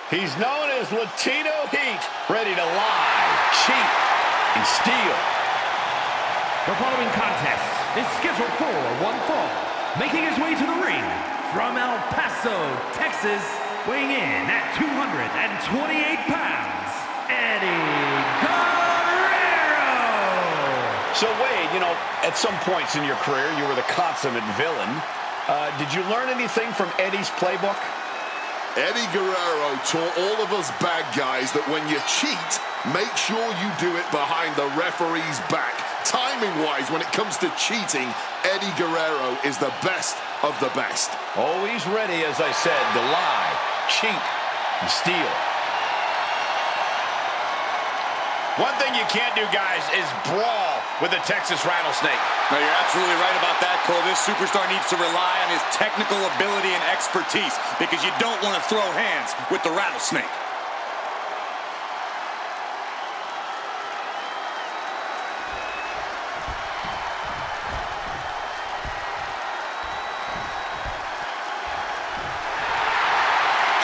He's known as Latino Heat, ready to lie, cheat, and steal. The following contest is scheduled for one fall. Making his way to the ring from El Paso, Texas, weighing in at 228 pounds, Eddie Guerrero! So Wade, at some points in your career, you were the consummate villain. Did you learn anything from Eddie's playbook? Eddie Guerrero taught all of us bad guys that when you cheat, make sure you do it behind the referee's back. Timing-wise, when it comes to cheating, Eddie Guerrero is the best of the best. Always ready, as I said, to lie, cheat, and steal. One thing you can't do, guys, is brawl with a Texas rattlesnake. No, you're absolutely right about that, Cole. This superstar needs to rely on his technical ability and expertise because you don't want to throw hands with the rattlesnake.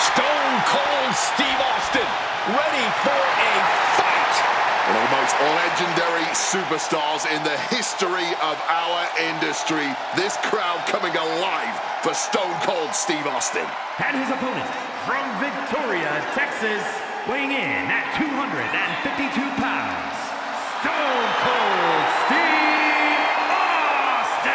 Stone Cold Steve Austin, ready for a fight. One of the most legendary superstars in the history of our industry. This crowd coming alive for Stone Cold Steve Austin. And his opponent from Victoria, Texas, weighing in at 252 pounds, Stone Cold Steve Austin!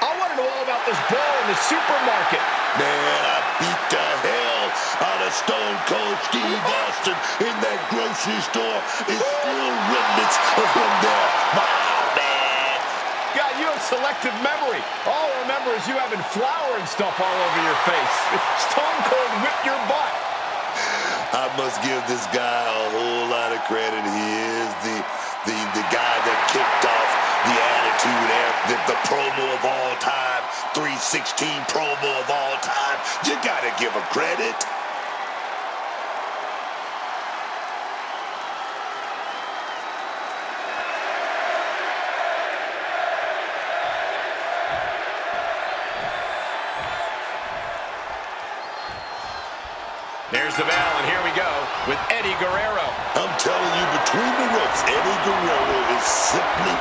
I want to know all about this brawl in the supermarket. Man, I beat the hell out of Stone Cold Steve Austin in that grocery store. It's still remnants of him there. Wow, man. God, you have selective memory. All I remember is you having flour and stuff all over your face. Stone Cold whipped your butt. I must give this guy a whole lot of credit. He is the guy that kicked off the Attitude Era, the promo of all time, 316 promo of all time. You gotta give him credit. There's the bell, and here we go with Eddie Guerrero. I'm telling you, between the ropes, Eddie Guerrero is simply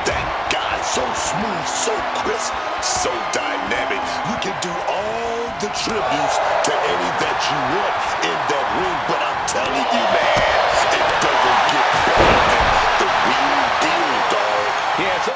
that guy. So smooth, so crisp, so dynamic. You can do all the tributes to Eddie that you want in that ring, but I'm telling you, man, it doesn't get better than the real deal, dog. Yeah, it's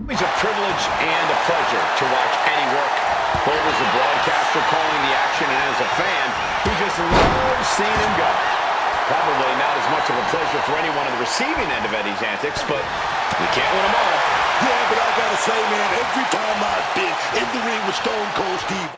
always a privilege and a pleasure to watch Eddie work, both as a broadcaster calling the action and as a fan who just loves seeing him go. Probably not as much of a pleasure for anyone on the receiving end of Eddie's antics, but you can't win them all. Yeah, but I gotta say, man, every time I've been in the ring with Stone Cold Steve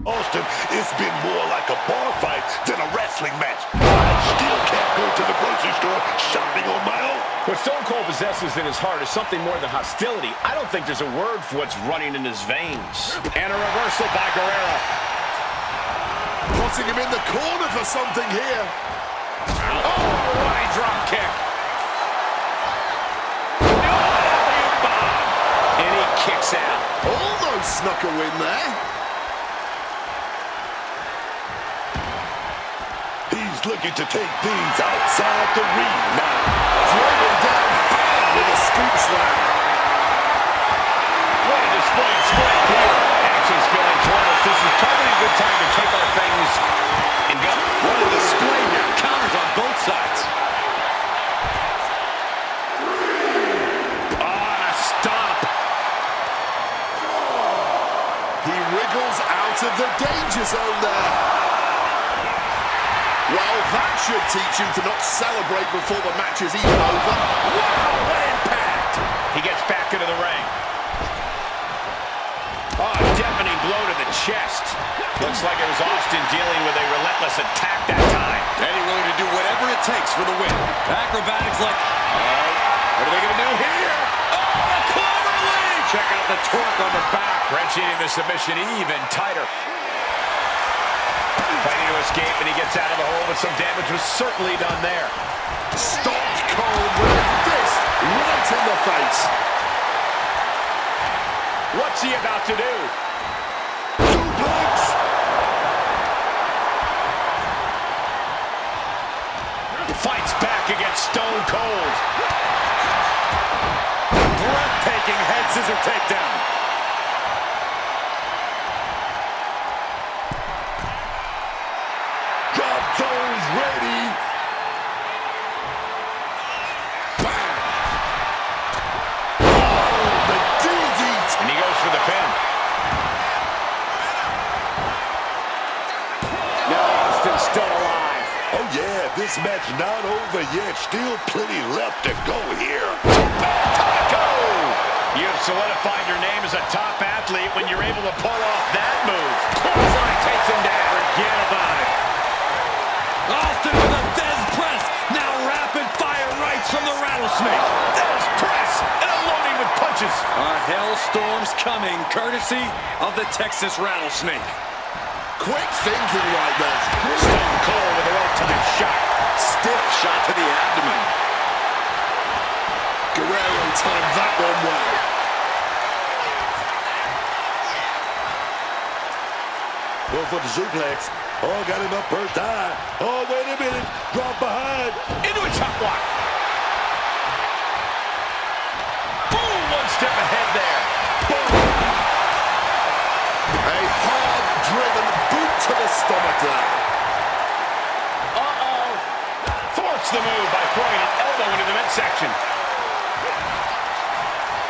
Austin, it's been more like a bar fight than a wrestling match. I still can't go to the grocery store shopping on my own. What Stone Cold possesses in his heart is something more than hostility. I don't think there's a word for what's running in his veins. And a reversal by Guerrero. Putting him in the corner for something here. Oh, running drop kick. And he kicks out. Almost snuck a win there. He's looking to take things outside the ring now. Driven down hard with a scoop slam. What a display of strength here. Action's going toward us. This is probably a good time to take our things and go. What a display here. Counters on both sides. Stop. He wriggles out of the danger zone there. Well, that should teach him to not celebrate before the match is even over. Wow, what impact. He gets back into the ring. Oh, deafening blow to the chest. Looks like it was Austin dealing with a relentless attack that time. Eddie willing to do whatever it takes for the win. Acrobatics like, What are they going to do here? oh, a clover lead! Check out the torque on the back. Wrenching in the submission even tighter. Fighting to escape, and he gets out of the hole, but some damage was certainly done there. Stopped cold with a fist right in the face. What's he about to do? Suplex! Fights back against Stone Cold. Breathtaking head scissor takedown. Drop zones ready. Bang! Oh, the DDT. And he goes for the pin. Now Austin's still alive. Oh yeah, this match not over yet. Still plenty left to go here. Taco! You have solidified your name as a top athlete when you're able to pull off that move. Clothesline takes him down. Forget about it. Austin with a Thesz press. Now rapid fire rights from the Rattlesnake. Thesz press and unloading with punches. A hellstorm's coming, courtesy of the Texas Rattlesnake. Quick thinking right there. Stone Cold with a well-timed shot. Stiff shot to the abdomen. Guerrero timed that one well. Go for the suplex. Oh, got him up first time. Oh, wait a minute. Drop behind. Into a chop block. Boom! One step ahead there. A hard-driven boot to the stomach there. Uh-oh. Thwarts the move by throwing an elbow into the midsection.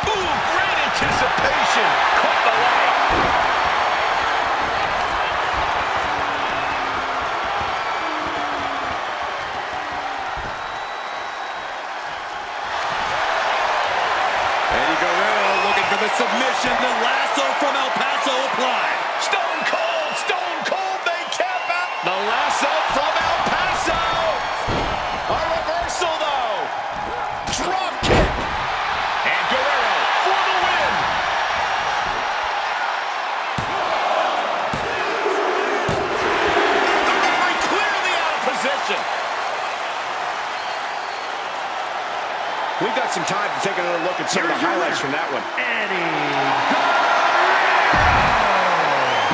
Ooh, great anticipation. Caught the leg. Eddie Guerrero looking for the submission. The lasso from El Paso applied. Stone Cold, they cap out. The lasso from El Paso. A reversal, though. Drop kick. And Guerrero for the win. The referee clearly out of position. We've got some time to take another look at some of the highlights from that one.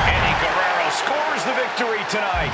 Eddie Guerrero scores the victory tonight.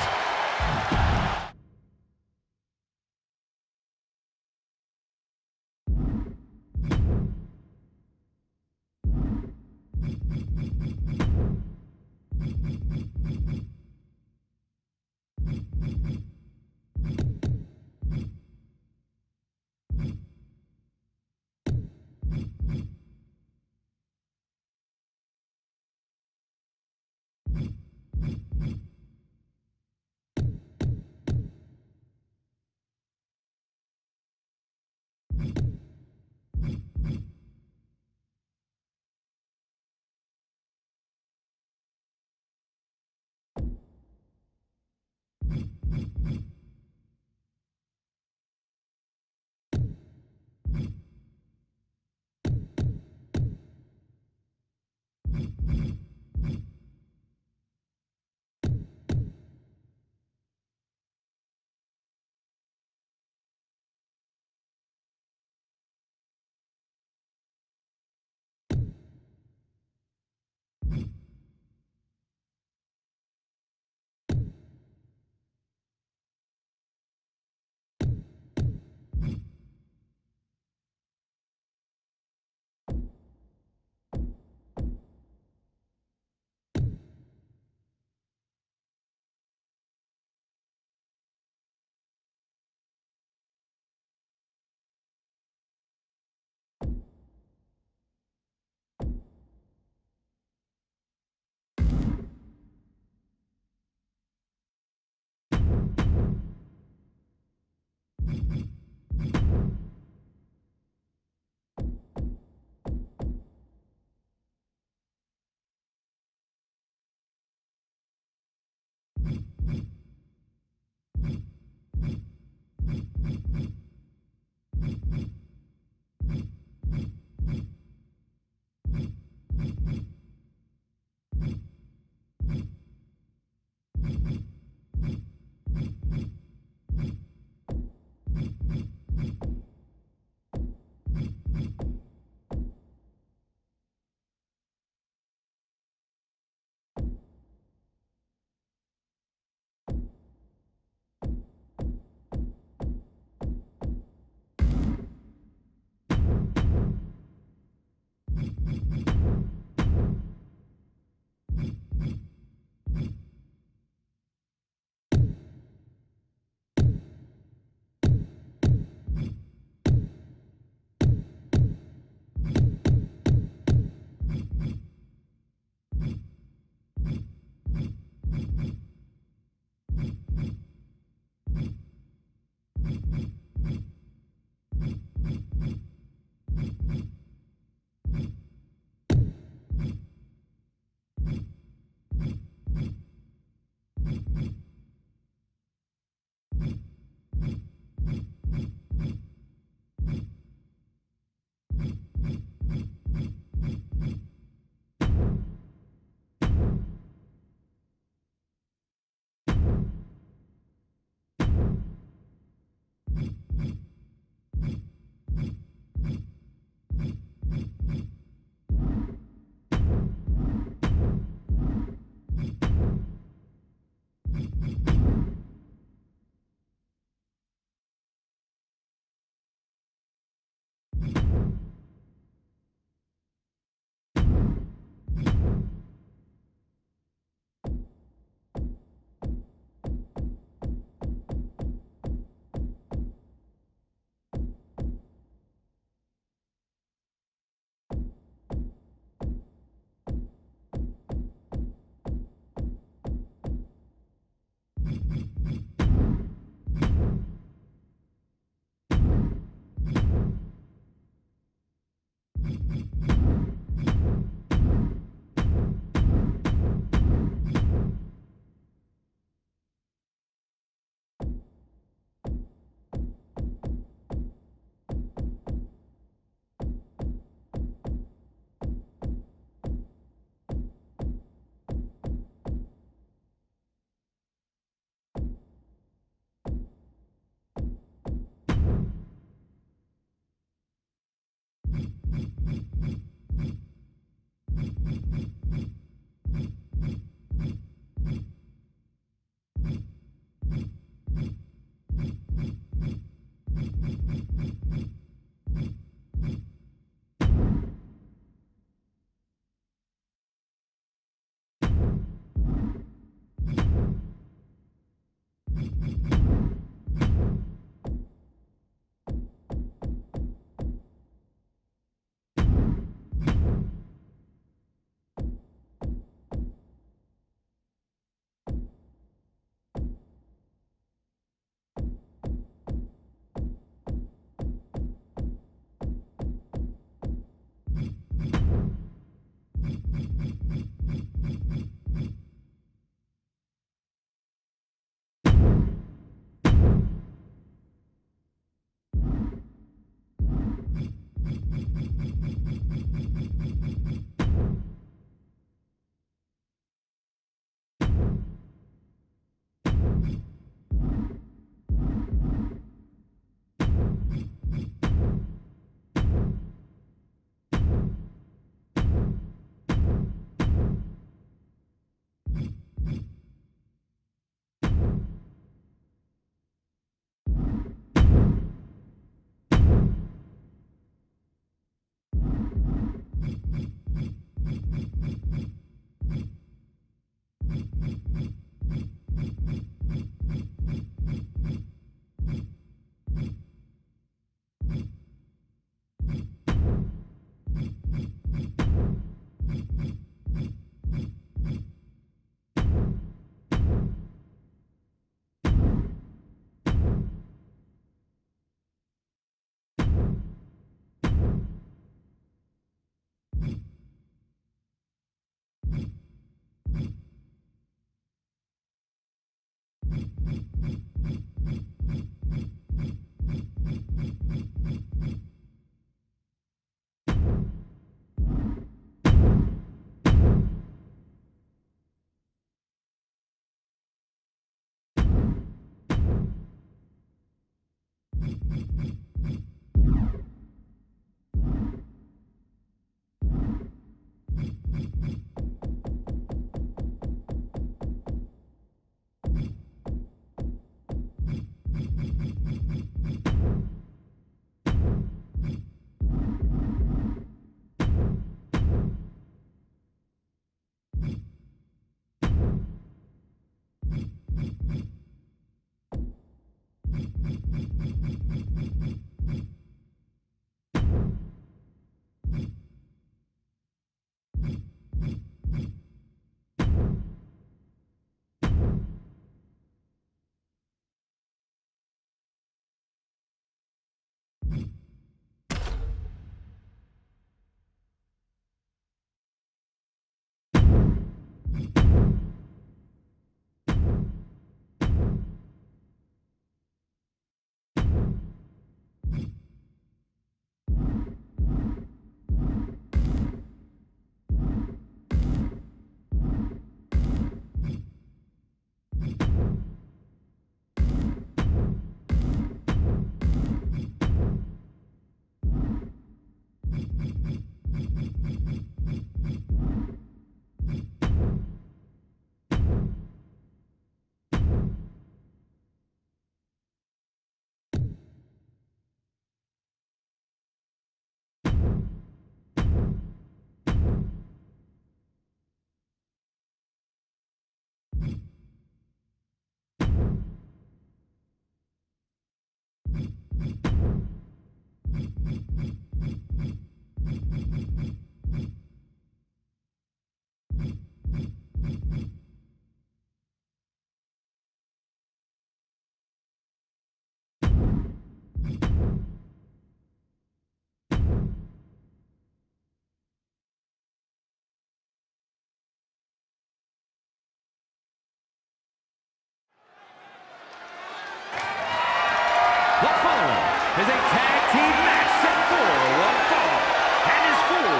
The following is a tag team match set for one fall and is for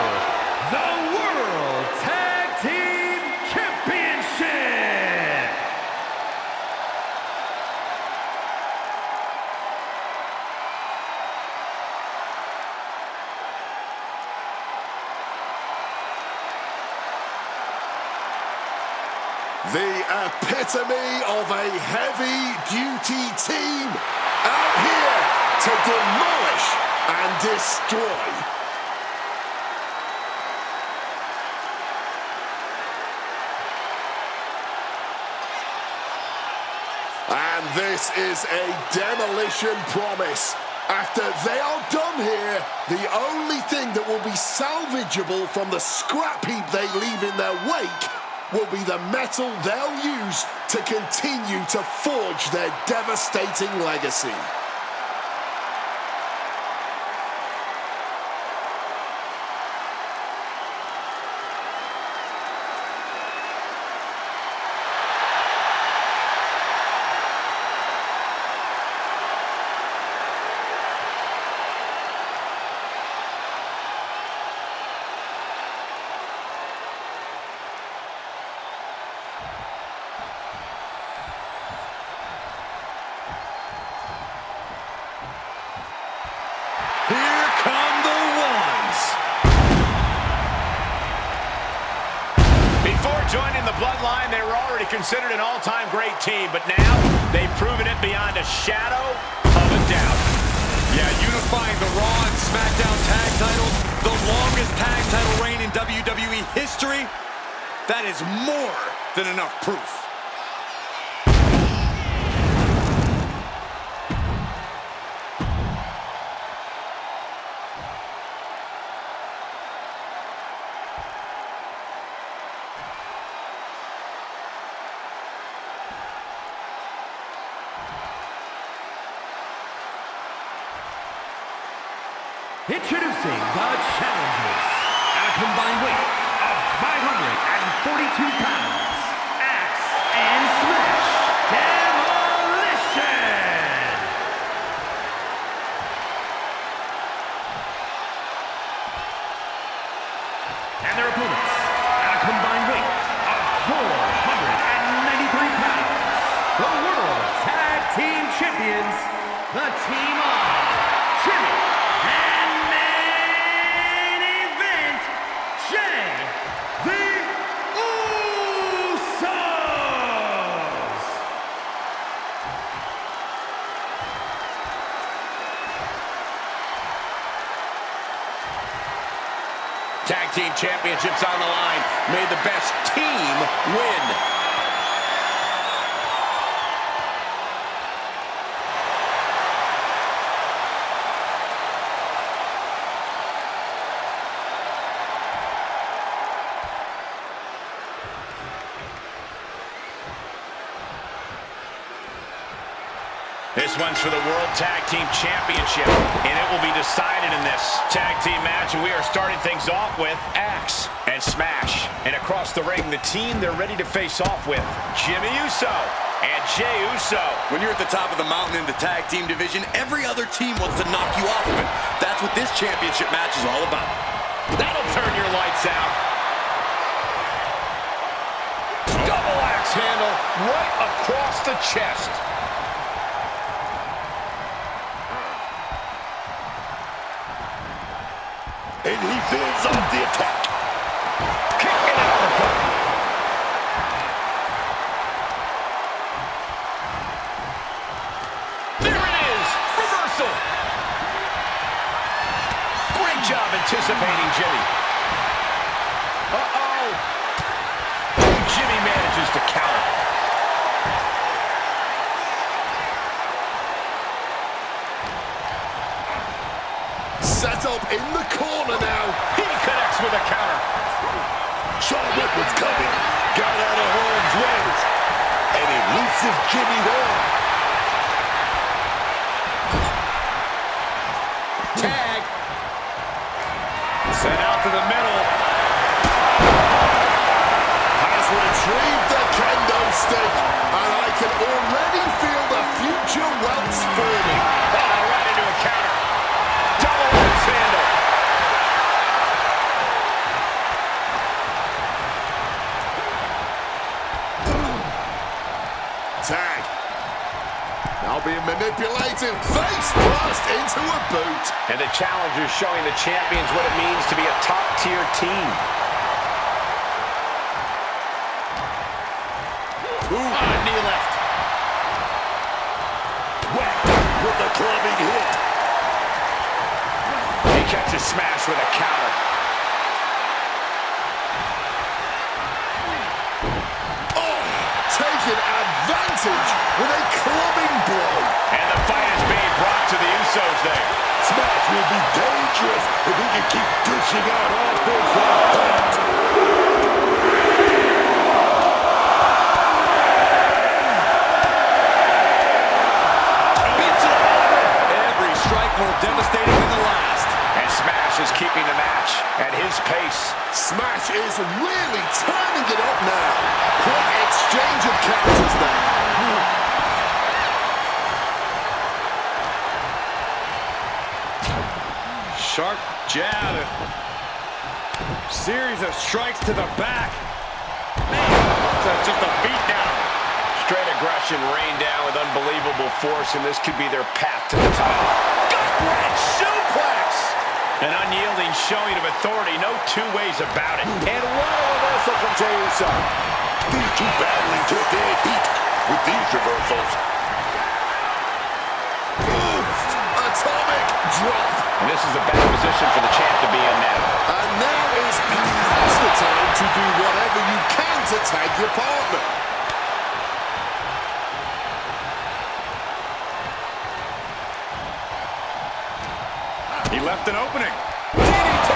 the World Tag Team Championship. The epitome of a heavy-duty team out here to demolish and destroy. And this is a demolition promise. After they are done here, the only thing that will be salvageable from the scrap heap they leave in their wake will be the metal they'll use to continue to forge their devastating legacy. Here come the ones. Before joining the Bloodline, they were already considered an all-time great team, but now they've proven it beyond a shadow of a doubt. Yeah, unifying the Raw and SmackDown tag titles, the longest tag title reign in WWE history, that is more than enough proof. Introducing the challengers at a combined weight of 542 pounds, Axe and Smash Demolition! And their opponents at a combined weight of 493 pounds, the World Tag Team Champions, the team of Jimmy and main event, Jay the Usos! Tag team championships on the line. May the best team win. This one's for the World Tag Team Championship, and it will be decided in this tag team match. And we are starting things off with Axe and Smash. And across the ring, the team they're ready to face off with, Jimmy Uso and Jey Uso. When you're at the top of the mountain in the tag team division, every other team wants to knock you off of it. That's what this championship match is all about. That'll turn your lights out. Double axe handle right across the chest. And he builds off the attack. Kick and uppercut. There it is. Reversal. Great job anticipating Jimmy. Uh-oh. Jimmy manages to counter. Set up in the corner now. He connects with a counter. Shawn Michaels coming. Got out of harm's way. And elusive Jimmy there. Tag. Sent out to the middle. Has retrieved the kendo stick. And I can already feel the future welts forming. Right into a counter. Double axe handle. Tag. Now being manipulated. Face first into a boot. And the challenger showing the champions what it means to be a top-tier team. Knee left. Whacked with a clubbing hit. He catches Smash with a counter. Oh, taking advantage with a clubbing blow. And the fight is being brought to the Usos there. Smash will be dangerous if he can keep dishing out offense like that. More devastating than the last. And Smash is keeping the match at his pace. Smash is really turning it up now. Quick exchange of counters there. Sharp jab. Series of strikes to the back. Man, just a beatdown. Straight aggression rained down with unbelievable force, and this could be their path to the top. Gut-wrench suplex! An unyielding showing of authority, no two ways about it. And what a reversal from Jey Uso. These two battling to a dead heat with these reversals. Oof, atomic drop. And this is a bad position for the champ to be in now. And now is perhaps the time to do whatever you can to tag your partner. He left an opening. DDT!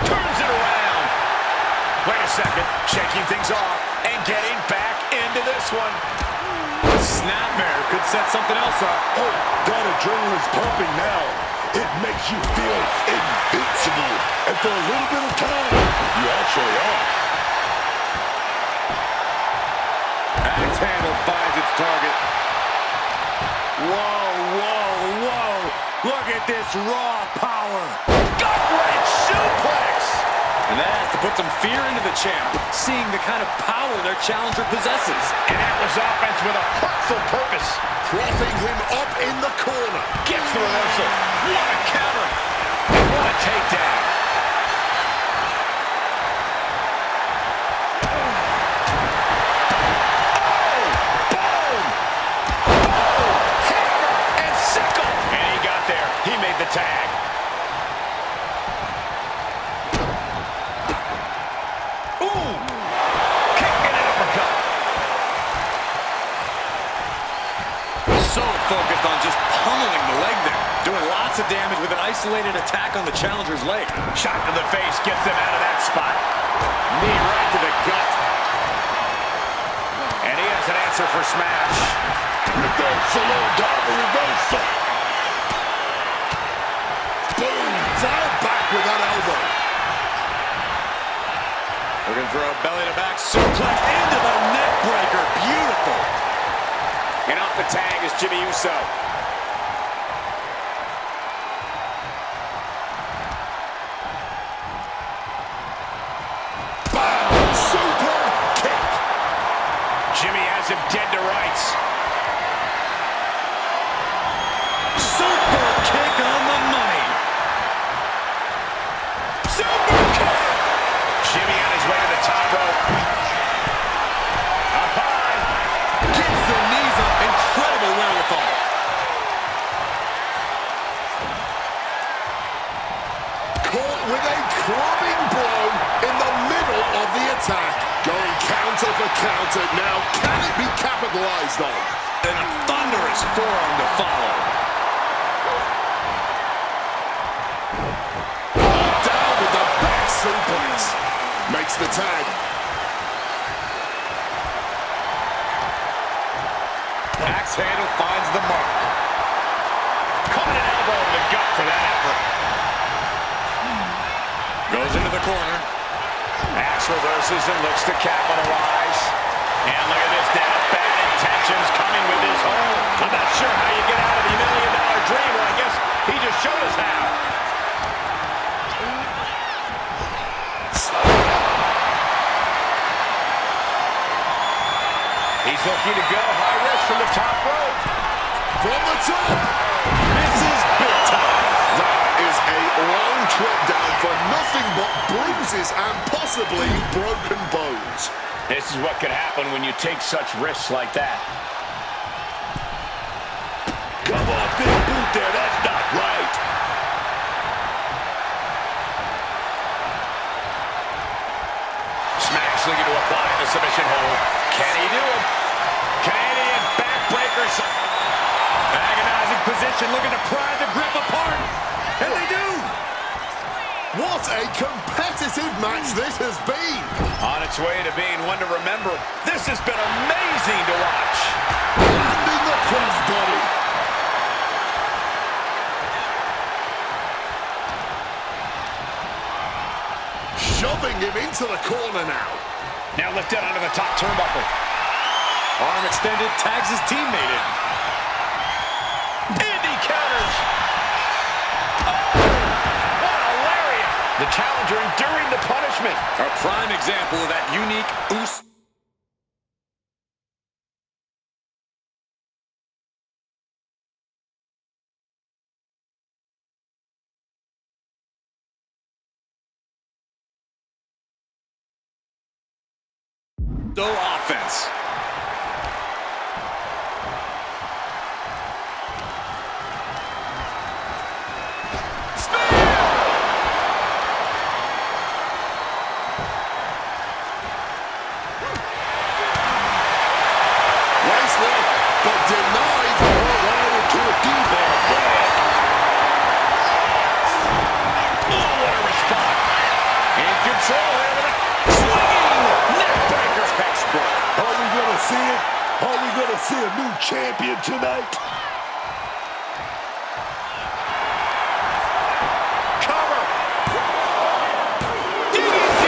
Turns it around. Wait a second. Shaking things off and getting back into this one. Snapmare could set something else up. Oh, that adrenaline's pumping now. It makes you feel invincible. And for a little bit of time, you actually are. Axe handle finds its target. Whoa, whoa, whoa. Look at this raw power. Gut-wrench suplex! And that has to put some fear into the champ, seeing the kind of power their challenger possesses. And that was offense with a hurtful purpose. Propping him up in the corner. Gets the reversal. What a counter. And what a takedown. Oh, boom. Oh, hammer and sickle. And he got there. He made the tag. Ooh. Kick and an uppercut. So focused on just pummeling pummeling the leg there. Doing lots of damage with an isolated attack on the challenger's leg. Shot to the face gets them out of that spot. Knee right to the gut. And he has an answer for smash. Reversal, double reversal. Boom! Fire back with that elbow. Looking for a belly-to-back suplex into the neck breaker. Beautiful. And off the tag is Jimmy Uso. Bam! Super kick. Jimmy has him dead to rights. Super kick on the money. Super kick! Jimmy on his way to the top rope. Up high. Gets the knees up. Incredible wherewithal. Caught with a clubbing blow in the middle of the attack. Going counter for counter. Now, can it be capitalized on? And a thunderous forearm to follow. Down with the back suplex. Makes the tag. Axe handle finds the mark. Caught an elbow in the gut for that effort. Goes into the corner. Axe reverses and looks to capitalize. And look at this now. Bad intentions coming with his home. I'm not sure how you get out of the $1 million dream. Well, I guess he just showed us how. He's looking to go high risk from the top rope. From the top. This is big time. That is a long trip down for nothing but bruises and possibly broken bones. This is what could happen when you take such risks like that. Come on, big boot there. That's not right. Smash looking to apply the submission hold. Can he do it? Canadian backbreakers. Agonizing position, looking to pry the grip apart. And they do. What a competitive match this has been. On its way to being one to remember. This has been amazing to watch. Landing the crossbody. Shoving him into the corner now. Now lifted onto the top turnbuckle. Arm extended, tags his teammate in. And he counters. Oh, what a lariat. The challenger enduring the punishment. A prime example of that unique Uso. Offense. But denied. To a D-bar. Oh, what a response. In control here with a swinging neckbreaker. Textbook. Are we going to see it? Are we going to see a new champion tonight? Cover. DDT.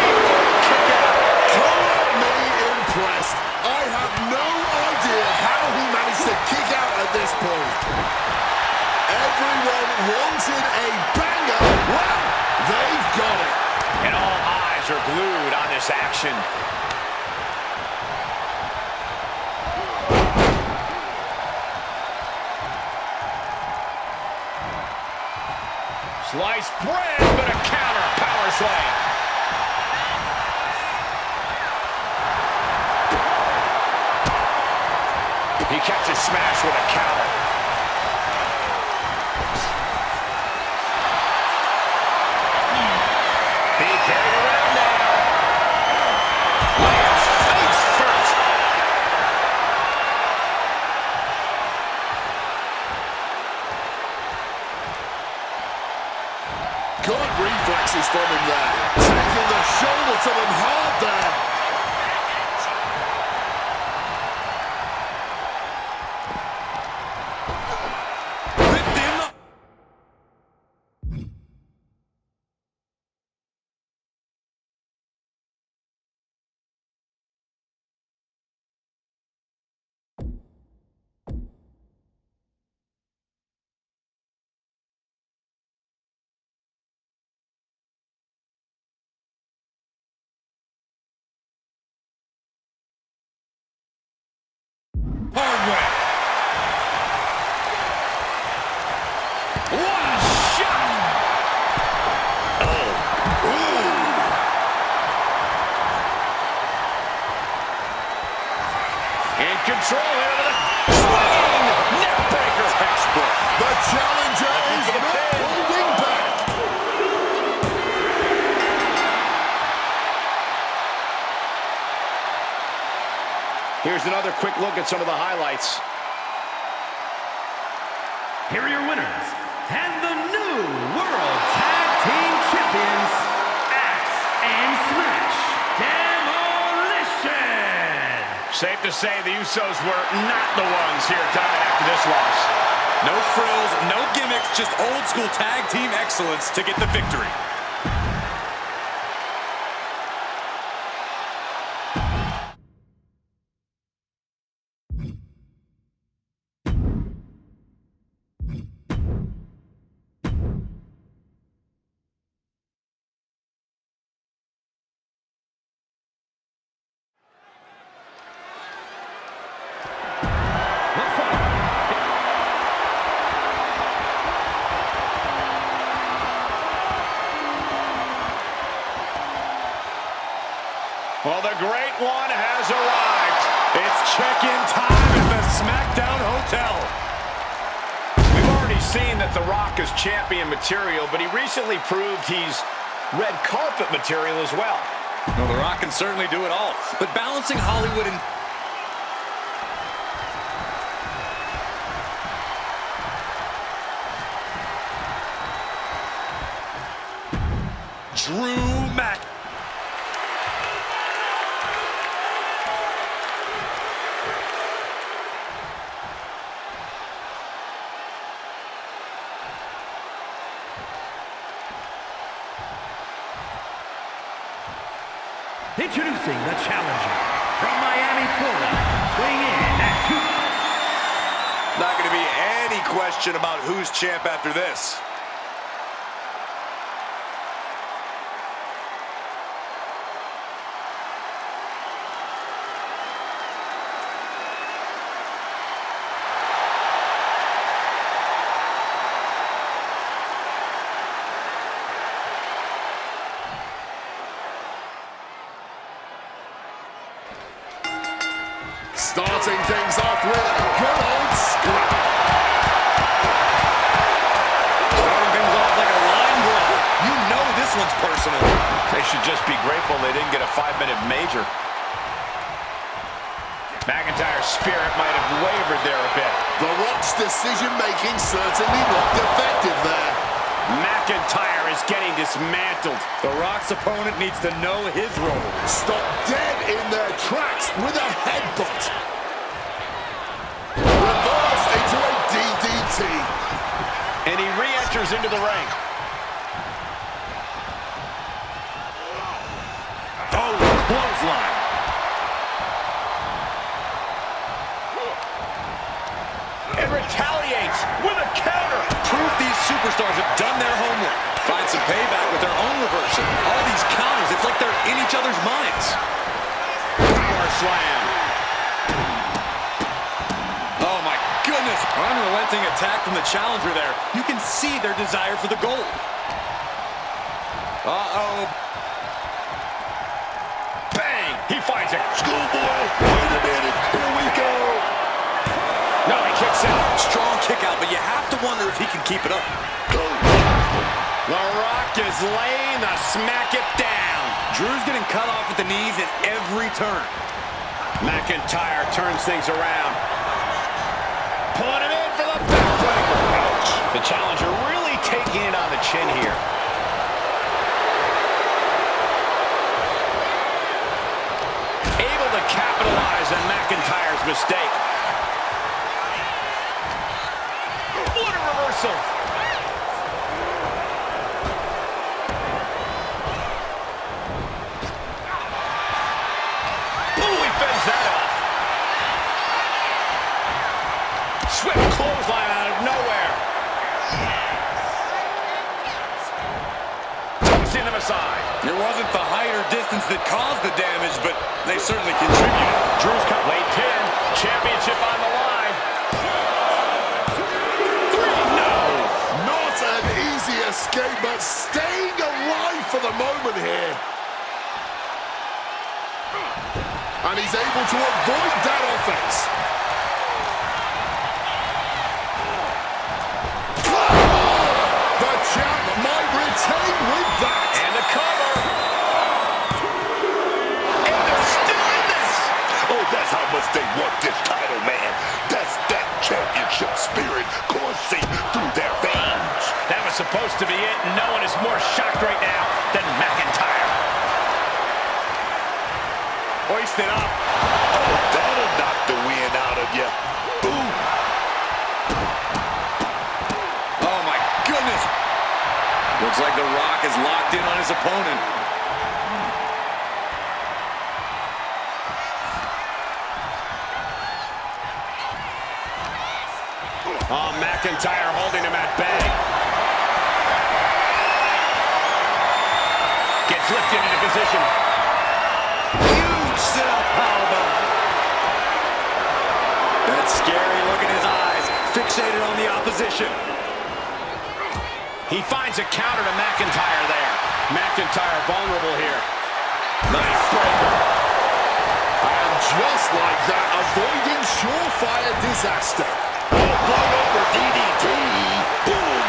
Kick out. Call me impressed. I have no idea how he managed to kick out at this point. Everyone wanted a banger. Well, they've got it. And all eyes are glued on this action. Sliced bread, but a counter power slam. He catches Smash with a counter. He carried around now. Lands face first. control here with a swinging neckbreaker. Textbook. The challenger is not holding back. Here's another quick look at some of the highlights. Here are your winners, and the new World Tag Team Champions, Axe and Smash Demolition! Safe to say the Usos were not the ones here tonight after this loss. No frills, no gimmicks, just old school tag team excellence to get the victory. Well, the Great One has arrived. It's check-in time at the SmackDown Hotel. We've already seen that The Rock is champion material, but he recently proved he's red carpet material as well. Well, The Rock can certainly do it all, but balancing Hollywood and Drew Mac. Introducing the challenger from Miami, Florida, weighing in at Not going to be any question about who's champ after this. Starting things off with a good old scrap. Starting things off like a line brawl. You know this one's personal. They should just be grateful they didn't get a 5-minute major. McIntyre's spirit might have wavered there a bit. The Rock's decision-making certainly looked effective there. McIntyre is getting dismantled. The Rock's opponent needs to know his role. Stopped dead in their tracks with a headbutt. Reversed into a DDT. And he re-enters into the ring. Oh, clothesline. And retaliates with a counter. Proof these superstars have done their homework. Find some payback with their own reversal. All these counters, it's like they're in each other's minds. Power slam. Oh my goodness, unrelenting attack from the challenger there. You can see their desire for the gold. Uh-oh. Bang! He finds it. Schoolboy, wait a minute, here we go. No, he kicks out. Strong kick out, but you have to wonder if he can keep it up. The Rock is laying the smack it down. Drew's getting cut off at the knees at every turn. McIntyre turns things around. Pulling him in for the backbreaker. Ouch. The challenger really taking it on the chin here. Able to capitalize on McIntyre's mistake. What a reversal. Swift clothesline out of nowhere. Tossing them aside. It wasn't the height or distance that caused the damage, but they certainly contributed. Drew's cut late pin. Championship on the line. 3, no. Not an easy escape, but staying alive for the moment here. and he's able to avoid that offense. The champ might retain with that. And the cover. And they're still in this. Oh, that's how much they want this title, man. That's that championship spirit coursing through their veins. That was supposed to be it, and no one is more shocked right now than McIntyre. Hoisted up. Oh, that'll knock the wind out of you. Boom. Oh, my goodness. Looks like The Rock is locked in on his opponent. Oh, McIntyre holding him at bay. Gets lifted into position. Huge sit-up powerbomb. That scary look in his eyes, fixated on the opposition. He finds a counter to McIntyre there. McIntyre vulnerable here. Nice breaker. And just like that, avoiding surefire disaster. Blown over DDT. Boom.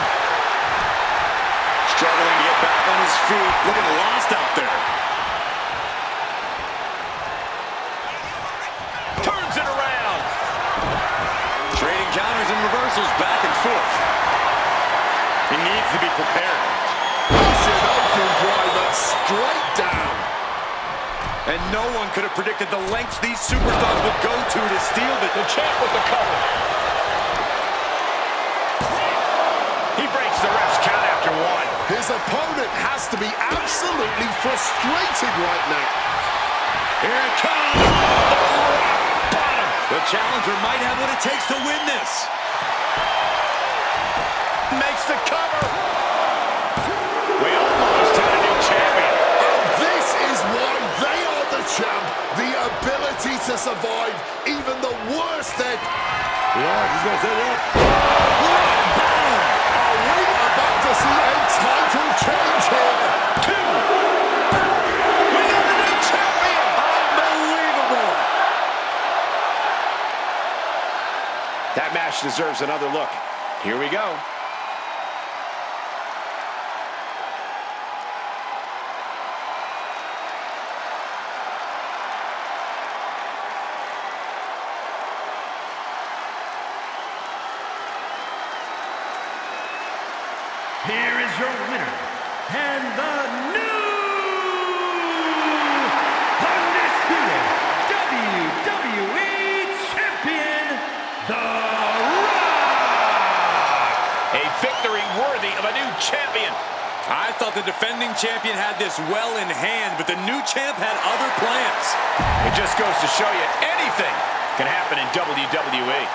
Struggling to get back on his feet, looking lost out there. Turns it around. Trading counters and reversals back and forth. He needs to be prepared. Pushing open driver straight down. And no one could have predicted the lengths these superstars would go to steal the Champ with the cover. He breaks the ref's count after one. His opponent has to be absolutely frustrated right now. Here it comes. Bottom. The challenger might have what it takes to win this. Makes the cover. We almost had a new champion. And this is why they are the champ. The ability to survive even the worst that. Yeah, he's going to set it up. Are we about to see a title change here? We have a new champion. Unbelievable. That match deserves another look. Here we go. Here is your winner, and the new undisputed WWE Champion, The Rock! A victory worthy of a new champion. I thought the defending champion had this well in hand, but the new champ had other plans. It just goes to show you anything can happen in WWE.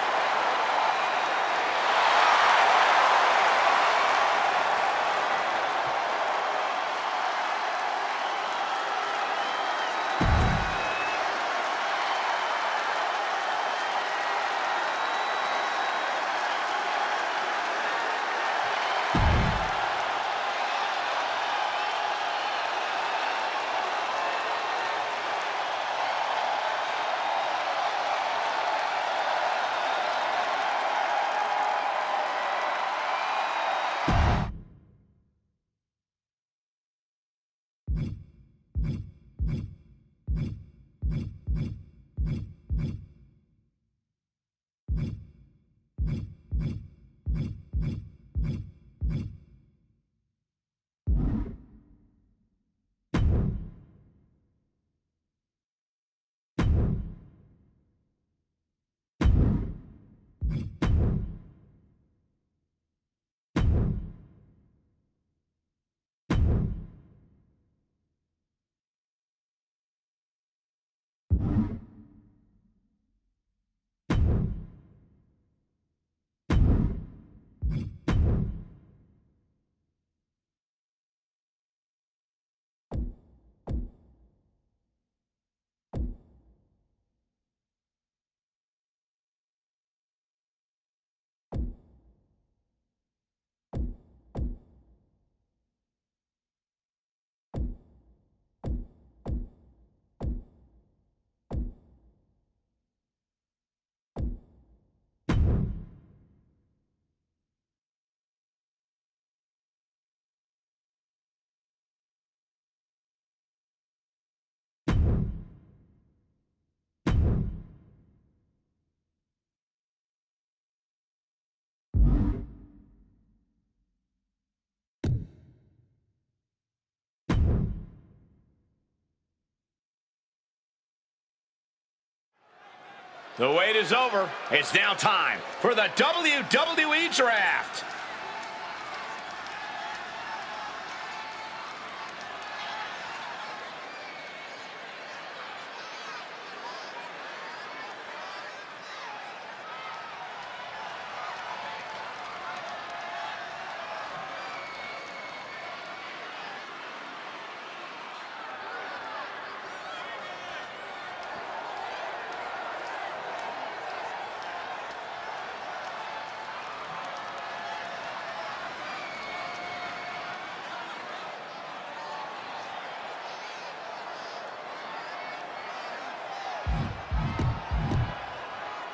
The wait is over. It's now time for the WWE Draft.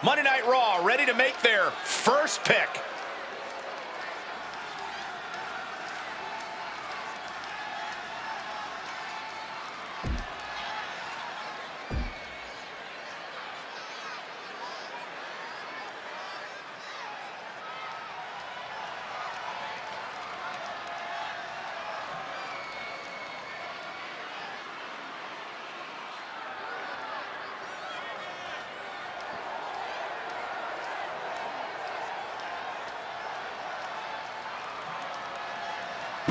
Monday Night Raw ready to make their first pick.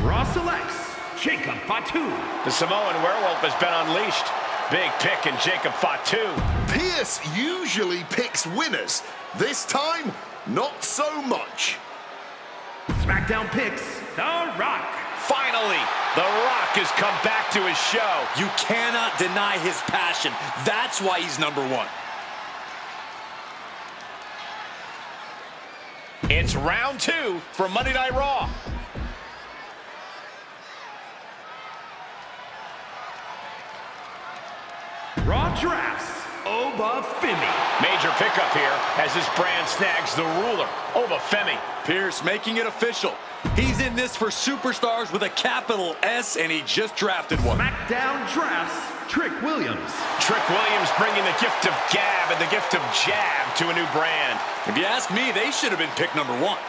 Raw selects Jacob Fatu. The Samoan Werewolf has been unleashed. Big pick in Jacob Fatu. Pierce usually picks winners. This time, not so much. SmackDown picks The Rock. Finally, The Rock has come back to his show. You cannot deny his passion. That's why he's number one. It's round 2 for Monday Night Raw. Raw drafts Oba Femi. Major pickup here as this brand snags the ruler, Oba Femi. Pierce making it official. He's in this for superstars with a capital S, and he just drafted one. SmackDown drafts Trick Williams. Trick Williams bringing the gift of gab and the gift of jab to a new brand. If you ask me, they should have been pick number one.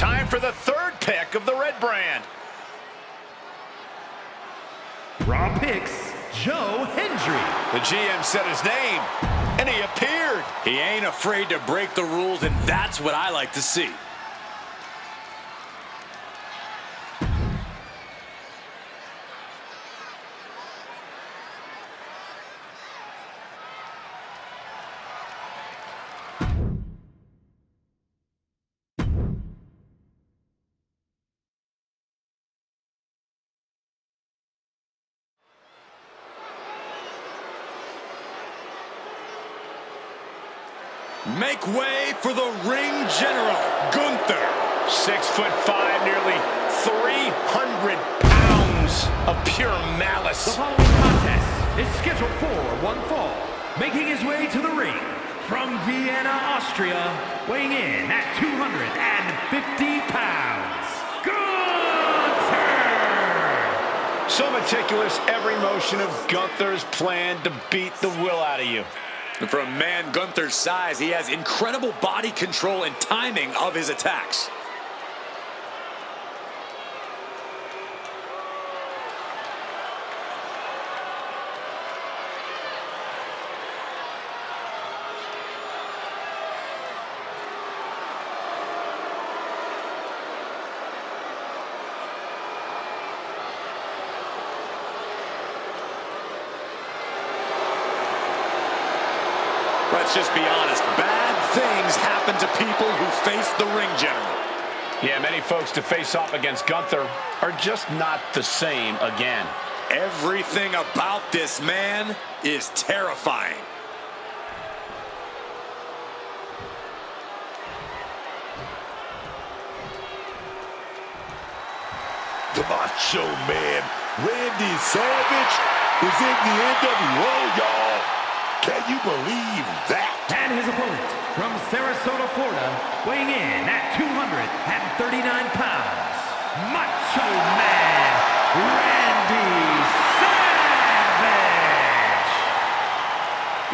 Time for the third pick of the red brand. Raw picks, Joe Hendry. The GM said his name, and he appeared. He ain't afraid to break the rules, and that's what I like to see. Make way for the ring general, Gunther. 6'5", nearly 300 pounds of pure malice. The following contest is scheduled for one fall. Making his way to the ring from Vienna, Austria, weighing in at 250 pounds, Gunther! So meticulous, every motion of Gunther's plan to beat the will out of you. And for a man Gunther's size, he has incredible body control and timing of his attacks. Let's just be honest, bad things happen to people who face the ring general. Yeah, many folks to face off against Gunther are just not the same again. Everything about this man is terrifying. The Macho Man, Randy Savage, is in the NWO, y'all. Can you believe that? And his opponent from Sarasota, Florida, weighing in at 239 pounds, Macho Man Randy Savage!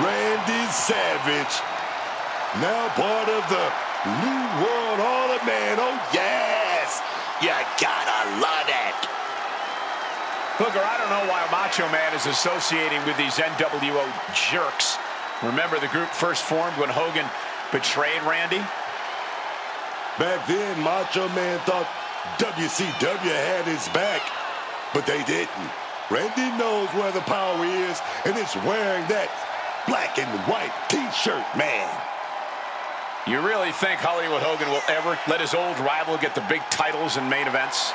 Randy Savage, now part of the New World Order, man. Oh, yes! You gotta love it. Booker, I don't know why Macho Man is associating with these NWO jerks. Remember the group first formed when Hogan betrayed Randy? Back then, Macho Man thought WCW had his back, but they didn't. Randy knows where the power is, and it's wearing that black and white T-shirt, man. You really think Hollywood Hogan will ever let his old rival get the big titles and main events?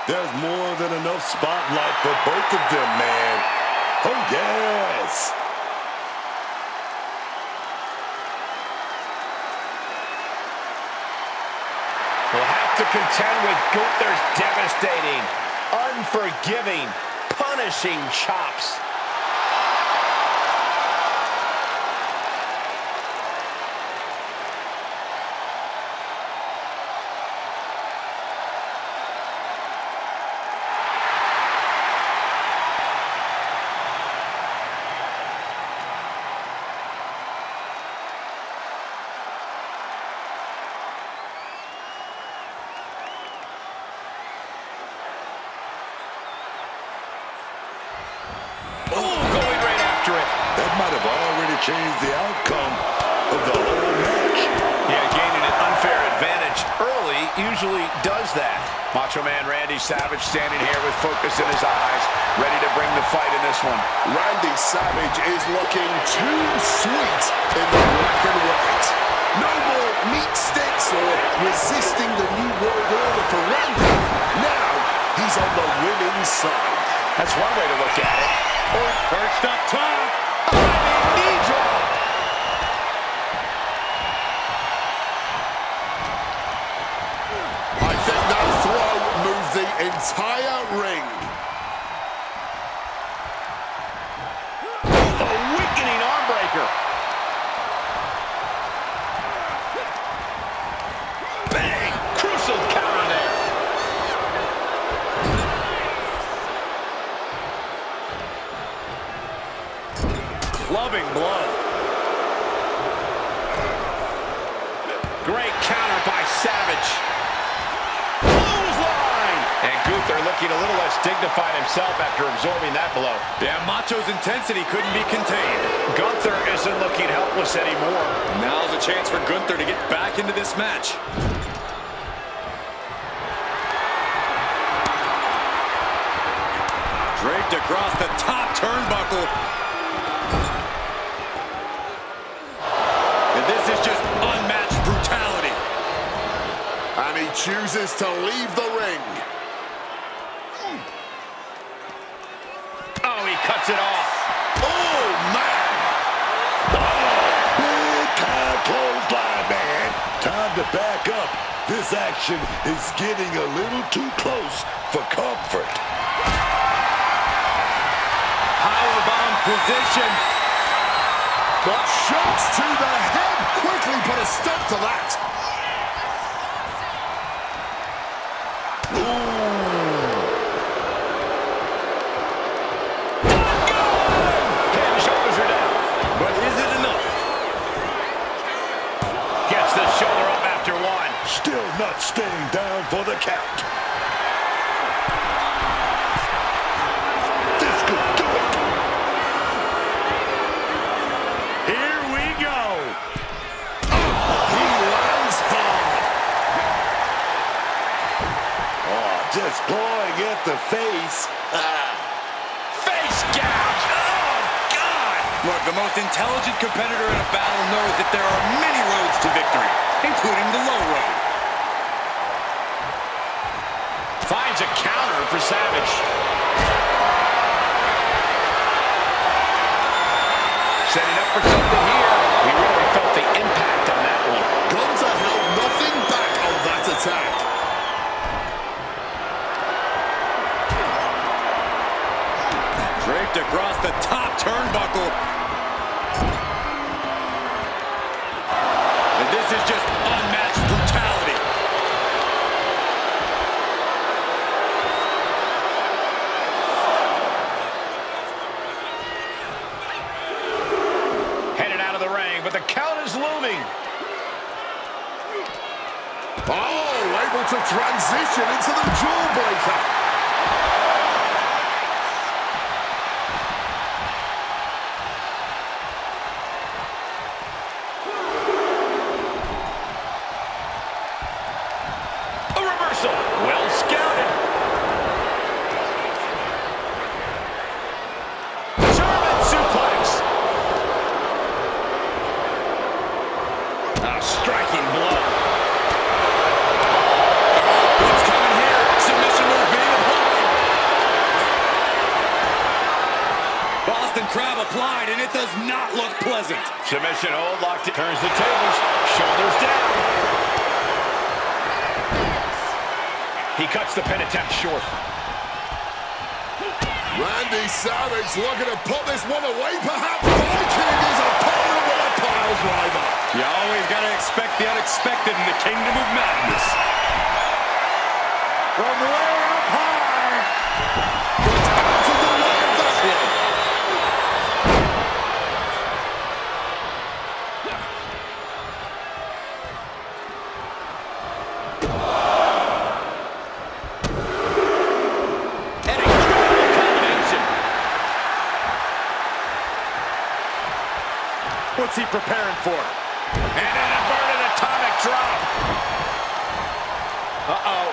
There's more than enough spotlight for both of them, man. Oh, yes. Will have to contend with Gunther's devastating, unforgiving, punishing chops. Might have already changed the outcome of the whole match. Yeah, gaining an unfair advantage early usually does that. Macho Man Randy Savage standing here with focus in his eyes, ready to bring the fight in this one. Randy Savage is looking too sweet in the black and white. No more meat sticks or resisting the New World Order for Randy. Now he's on the winning side. That's one way to look at it. Perched up top. Knee drop. I think that throw moved the entire ring. The weakening arm breaker. Bang! Crucial counter there. Clubbing blow. Great counter by Savage. looking a little less dignified himself after absorbing that blow. Yeah, Macho's intensity couldn't be contained. Gunther isn't looking helpless anymore. Now's a chance for Gunther to get back into this match. Draped across the top turnbuckle. And this is just unmatched brutality. And he chooses to leave the ring. Oh, he cuts it off. Oh, man! Big time clothesline, man. Time to back up. This action is getting a little too close for comfort. Powerbomb position. But shots to the head quickly put a stop to that. Head and shoulders are down. But is it enough? Gets the shoulder up after one. Still not staying down for the count. This could do it. Here we go. He lands hard. Oh, just clawing at the face. Face gouge. Oh, God. Look, the most intelligent competitor in a battle knows that there are many roads to victory, including the low road. Finds a counter for Savage. Setting up for something here. We really felt the impact on that one. Gunther held nothing back on that attack. Draped across the top turnbuckle. And this is just unmatched brutality. Headed out of the ring, but the count is looming. Oh, able to transition into the jawbreaker. A reversal. Well scouted. German suplex. A striking blow. What's coming here? Submission move being applied. Boston Crab applied, and it does not look pleasant. Submission hold locked. Turns the tables. Shoulders down. He cuts the pin attempt short. Randy Savage looking to put this one away, perhaps. Viking is opponent with a pile driver. You always got to expect the unexpected in the Kingdom of Madness. From way up high. Gets out of the way of that one. An incredible combination. What's he preparing for? And an inverted atomic drop. Uh-oh.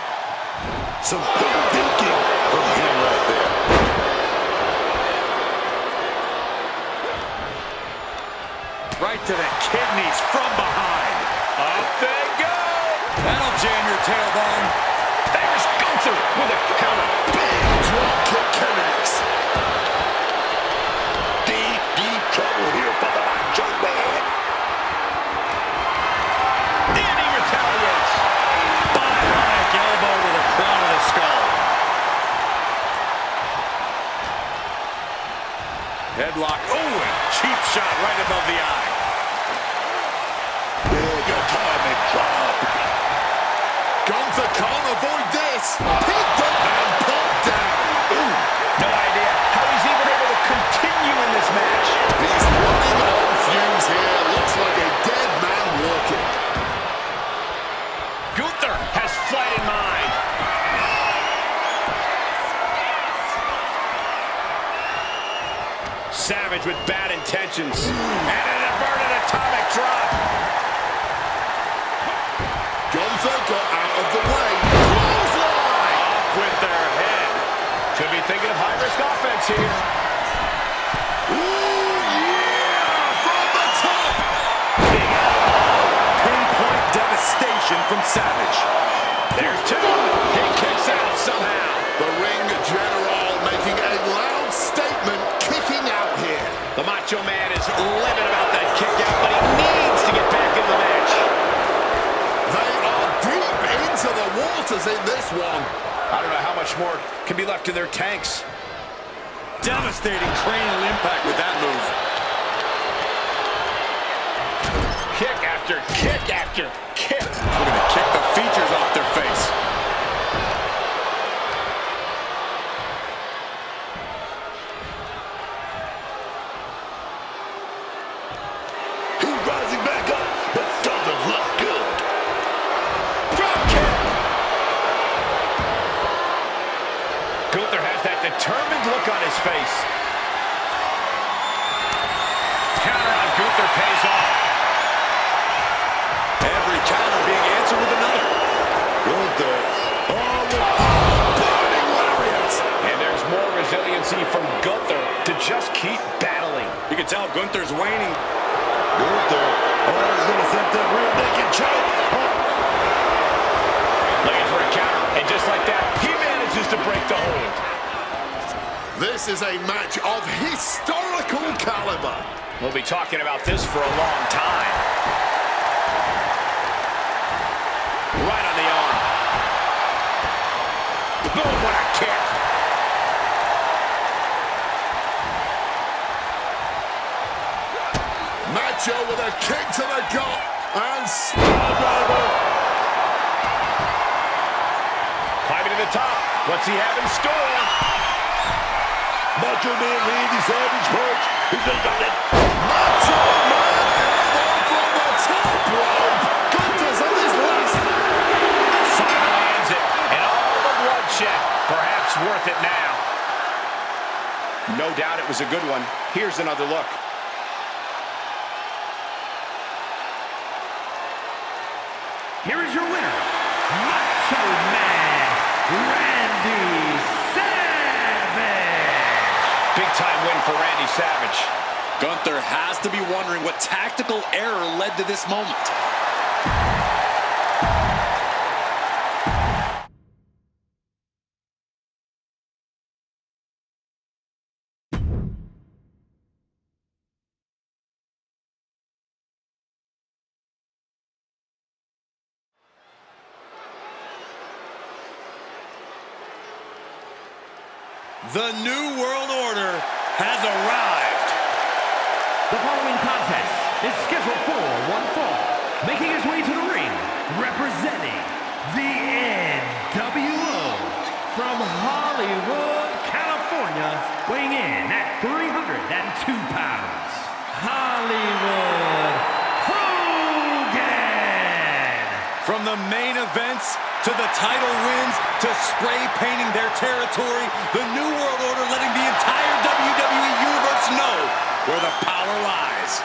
Some good thinking from him right there. Right to the kidneys from behind. Up they go. That'll jam your tailbone. There's Gunther with a counter. Big drop kick connects. Deep, deep trouble here for the Macho Man. And he retaliates. Bionic elbow to the crown of the skull. Headlock. Oh, and cheap shot right above the eye. Big atomic drop. Gunther can't avoid this. Picked up and pulled down. Ooh. No idea how he's even able to continue in this match. He's running on fumes here. Looks like a dead man walking. Gunther has flight in mind. Savage with bad intentions. And an inverted atomic drop. Gunther got out of the way. Clothesline! Off with their head. Should be thinking of high-risk offense here. Ooh, yeah! From the top! Pinpoint devastation from Savage. There's two. He kicks out somehow. The ring general making a loud statement, kicking out here. The Macho Man is livid about that kick out, but he needs to get back in the match. They are deep into the waters in this one. I don't know how much more can be left in their tanks. Devastating cranial impact with that move. Kick after kick after kick. We're going to kick the features off their face. He's rising back up, but doesn't look good. Drop kick. Gunther has that determined look on his face. Counter on Gunther pays off. Every counter being answered with another. Gunther, all the burning lariats. And there's more resiliency from Gunther to just keep battling. You can tell Gunther's waning. Gunther, he's gonna set that rear naked choke. Looking for a counter, and just like that, he manages to break the hold. This is a match of historical caliber. We'll be talking about this for a long time. Right on the arm. Boom, what a kick. Macho with a kick to the gut and Spider-Man. Climbing to the top. What's he have in store? Macho Man Randy Savage perch. He's got it. Macho Man elbow from the top rope. Gunther's on his last. Finally lands it. And all the bloodshed. Perhaps worth it now. No doubt it was a good one. Here's another look. Here is your winner, Macho Man, Randy Savage. Big-time win for Randy Savage. Gunther has to be wondering what tactical error led to this moment. The New World Order has arrived. The following contest is scheduled for one fall. Making his way to the ring, representing the NWO from Hollywood, California, weighing in at 302 pounds, Hollywood Hogan. From the main events to the title wins to spray painting their territory, the New World Order letting the entire WWE Universe know where the power lies.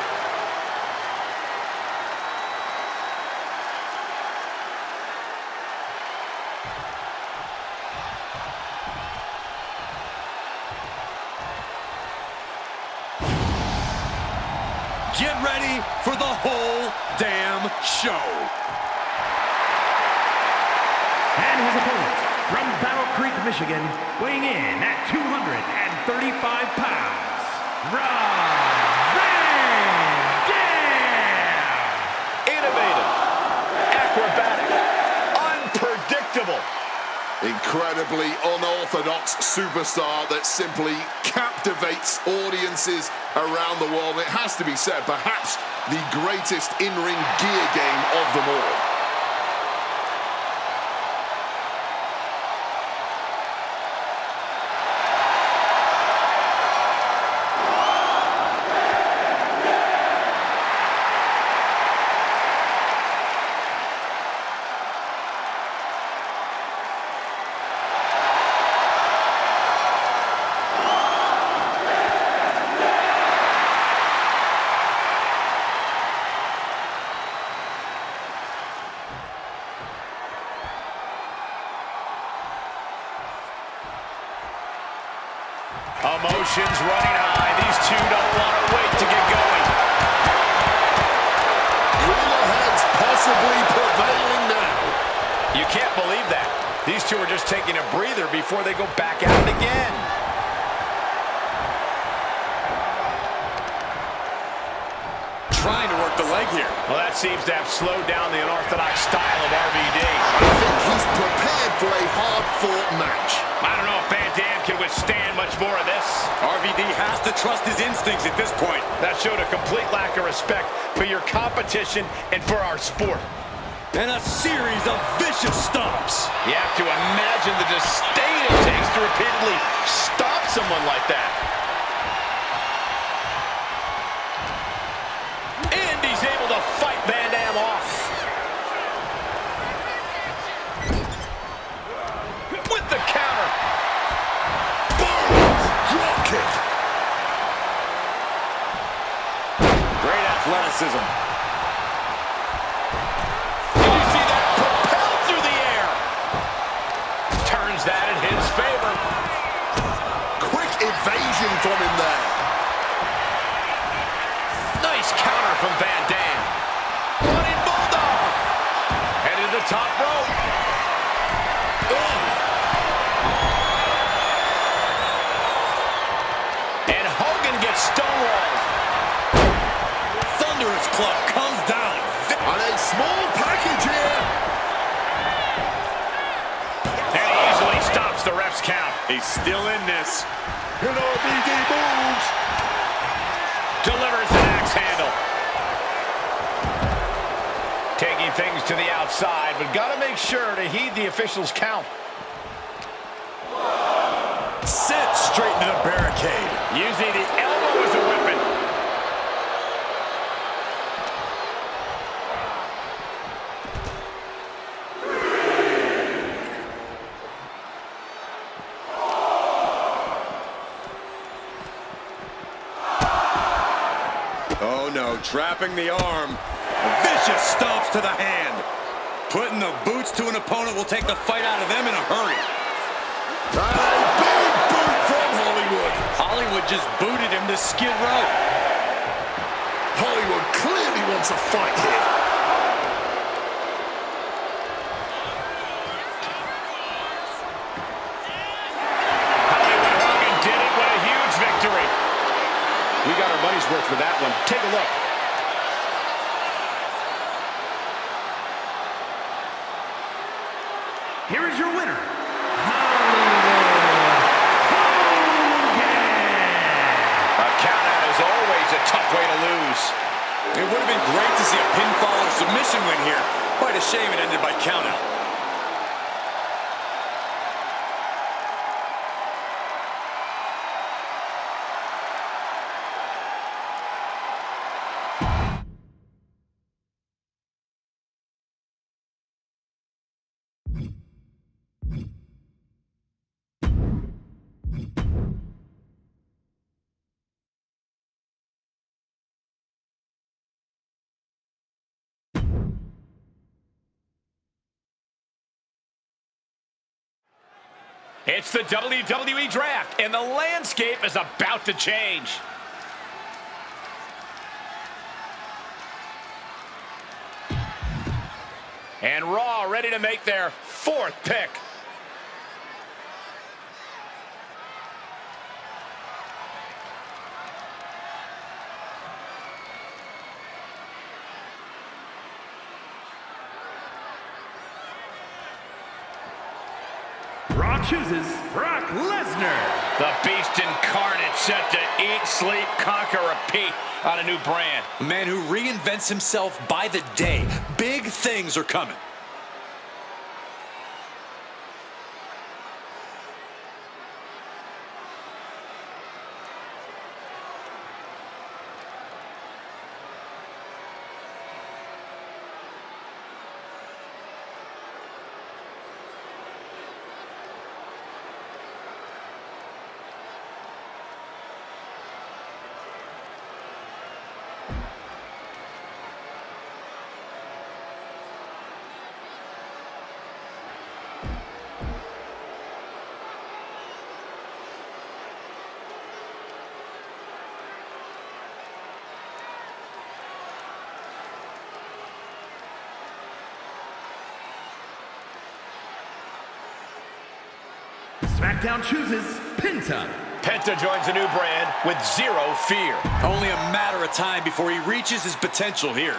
Get ready for the whole damn show. And his opponent from Battle Creek, Michigan, weighing in at 235 pounds, Rob Van Dam. Innovative, acrobatic, unpredictable. Incredibly unorthodox superstar that simply captivates audiences around the world. It has to be said, perhaps the greatest in-ring gear game of them all. Emotions running high. These two don't want to wait to get going. Cooler heads possibly prevailing now. You can't believe that. These two are just taking a breather before they go back at it again. Trying to work the leg here. Well, that seems to have slowed down the unorthodox style of RVD. I think he's prepared for a hard-fought match. I don't know if Van Dam can withstand much more of this. RVD has to trust his instincts at this point. That showed a complete lack of respect for your competition and for our sport. And a series of vicious stomps. You have to imagine the disdain it takes to repeatedly stop someone like that. And he's able to fight Van Dam off. With the counter. Boom! Drop kick. Great athleticism. Did you see that? Propelled through the air. Turns that in his favor. Quick evasion from him there. Nice counter from Van Dam. Running Bulldog. Headed to the top rope. And Hogan gets stonewalled. Thunderous club comes down. And a small package here. And he easily stops the ref's count. He's still in this. And RVD moves. Delivers an axe handle. Taking things to the outside, but got to make sure to heed the official's count. Sent straight into the barricade. Using the elbow as a weapon. Oh no, trapping the arm. Vicious stomps to the hand. Putting the boots to an opponent will take the fight out of them in a hurry. And a big boot from Hollywood. Hollywood just booted him to Skid Row. Hollywood clearly wants a fight here. Hollywood Hogan did it. What a huge victory. We got our money's worth for that one. Take a look. Here is your winner, Hollywood Hogan. A countout is always a tough way to lose. It would have been great to see a pinfall or submission win here. Quite a shame it ended by countout. It's the WWE Draft, and the landscape is about to change. And Raw ready to make their fourth pick. Raw chooses Brock Lesnar. The Beast Incarnate set to eat, sleep, conquer, repeat on a new brand. A man who reinvents himself by the day. Big things are coming. SmackDown chooses Penta. Penta joins a new brand with zero fear. Only a matter of time before he reaches his potential here.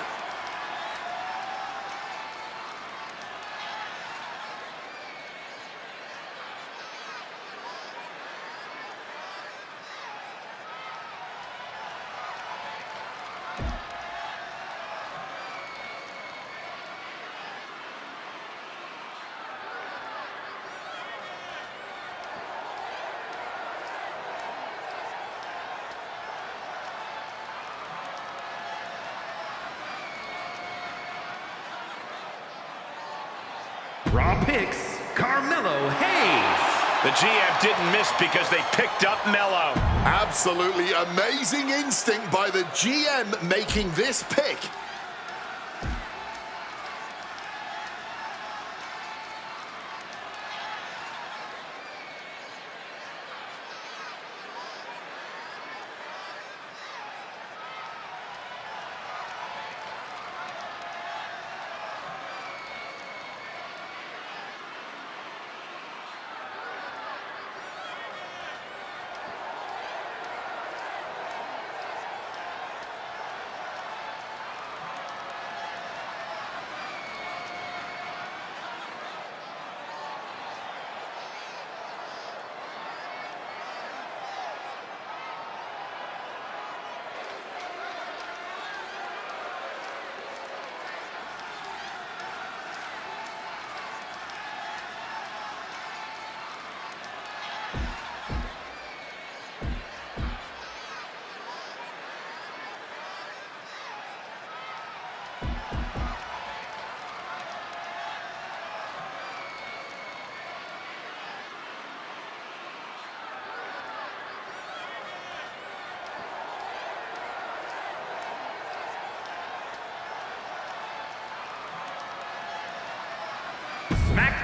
Raw picks Carmelo Hayes. The GM didn't miss because they picked up Melo. Absolutely amazing instinct by the GM making this pick.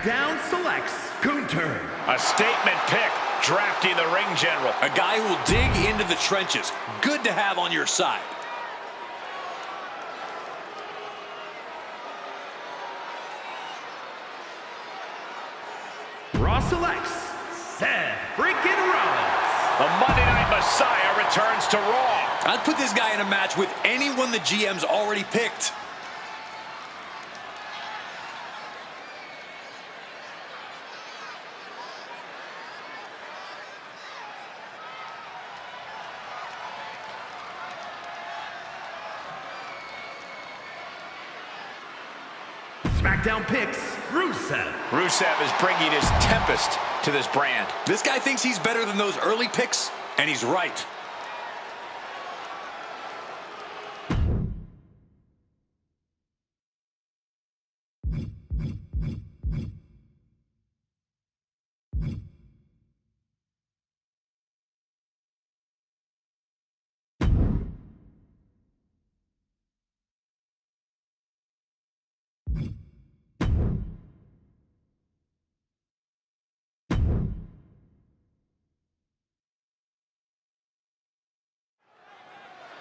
SmackDown selects Gunther. A statement pick, drafting the ring general. A guy who will dig into the trenches. Good to have on your side. Raw selects Seth freaking Rollins. The Monday Night Messiah returns to Raw. I'd put this guy in a match with anyone the GM's already picked. SmackDown picks Rusev. Rusev is bringing his tempest to this brand. This guy thinks he's better than those early picks, and he's right.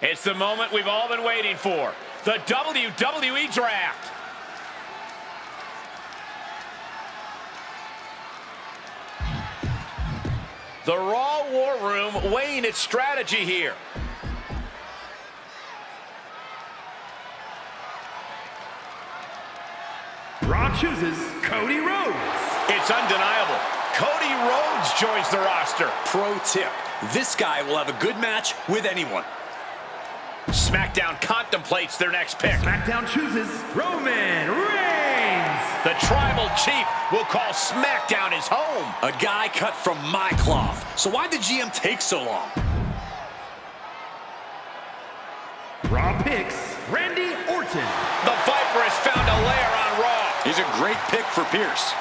It's the moment we've all been waiting for. The WWE Draft. The Raw War Room weighing its strategy here. Raw chooses Cody Rhodes. It's undeniable. Cody Rhodes joins the roster. Pro tip, this guy will have a good match with anyone. SmackDown contemplates their next pick. SmackDown chooses Roman Reigns. The Tribal Chief will call SmackDown his home. A guy cut from my cloth. So why'd the GM take so long? Raw picks Randy Orton. The Viper has found a lair on Raw. He's a great pick for Pierce.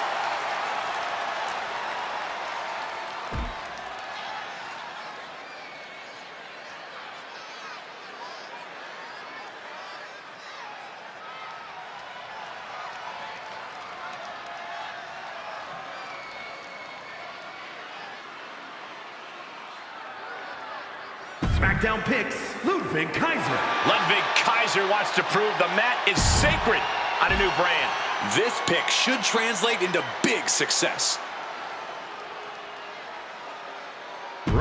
SmackDown picks Ludwig Kaiser. Ludwig Kaiser wants to prove the mat is sacred on a new brand. This pick should translate into big success.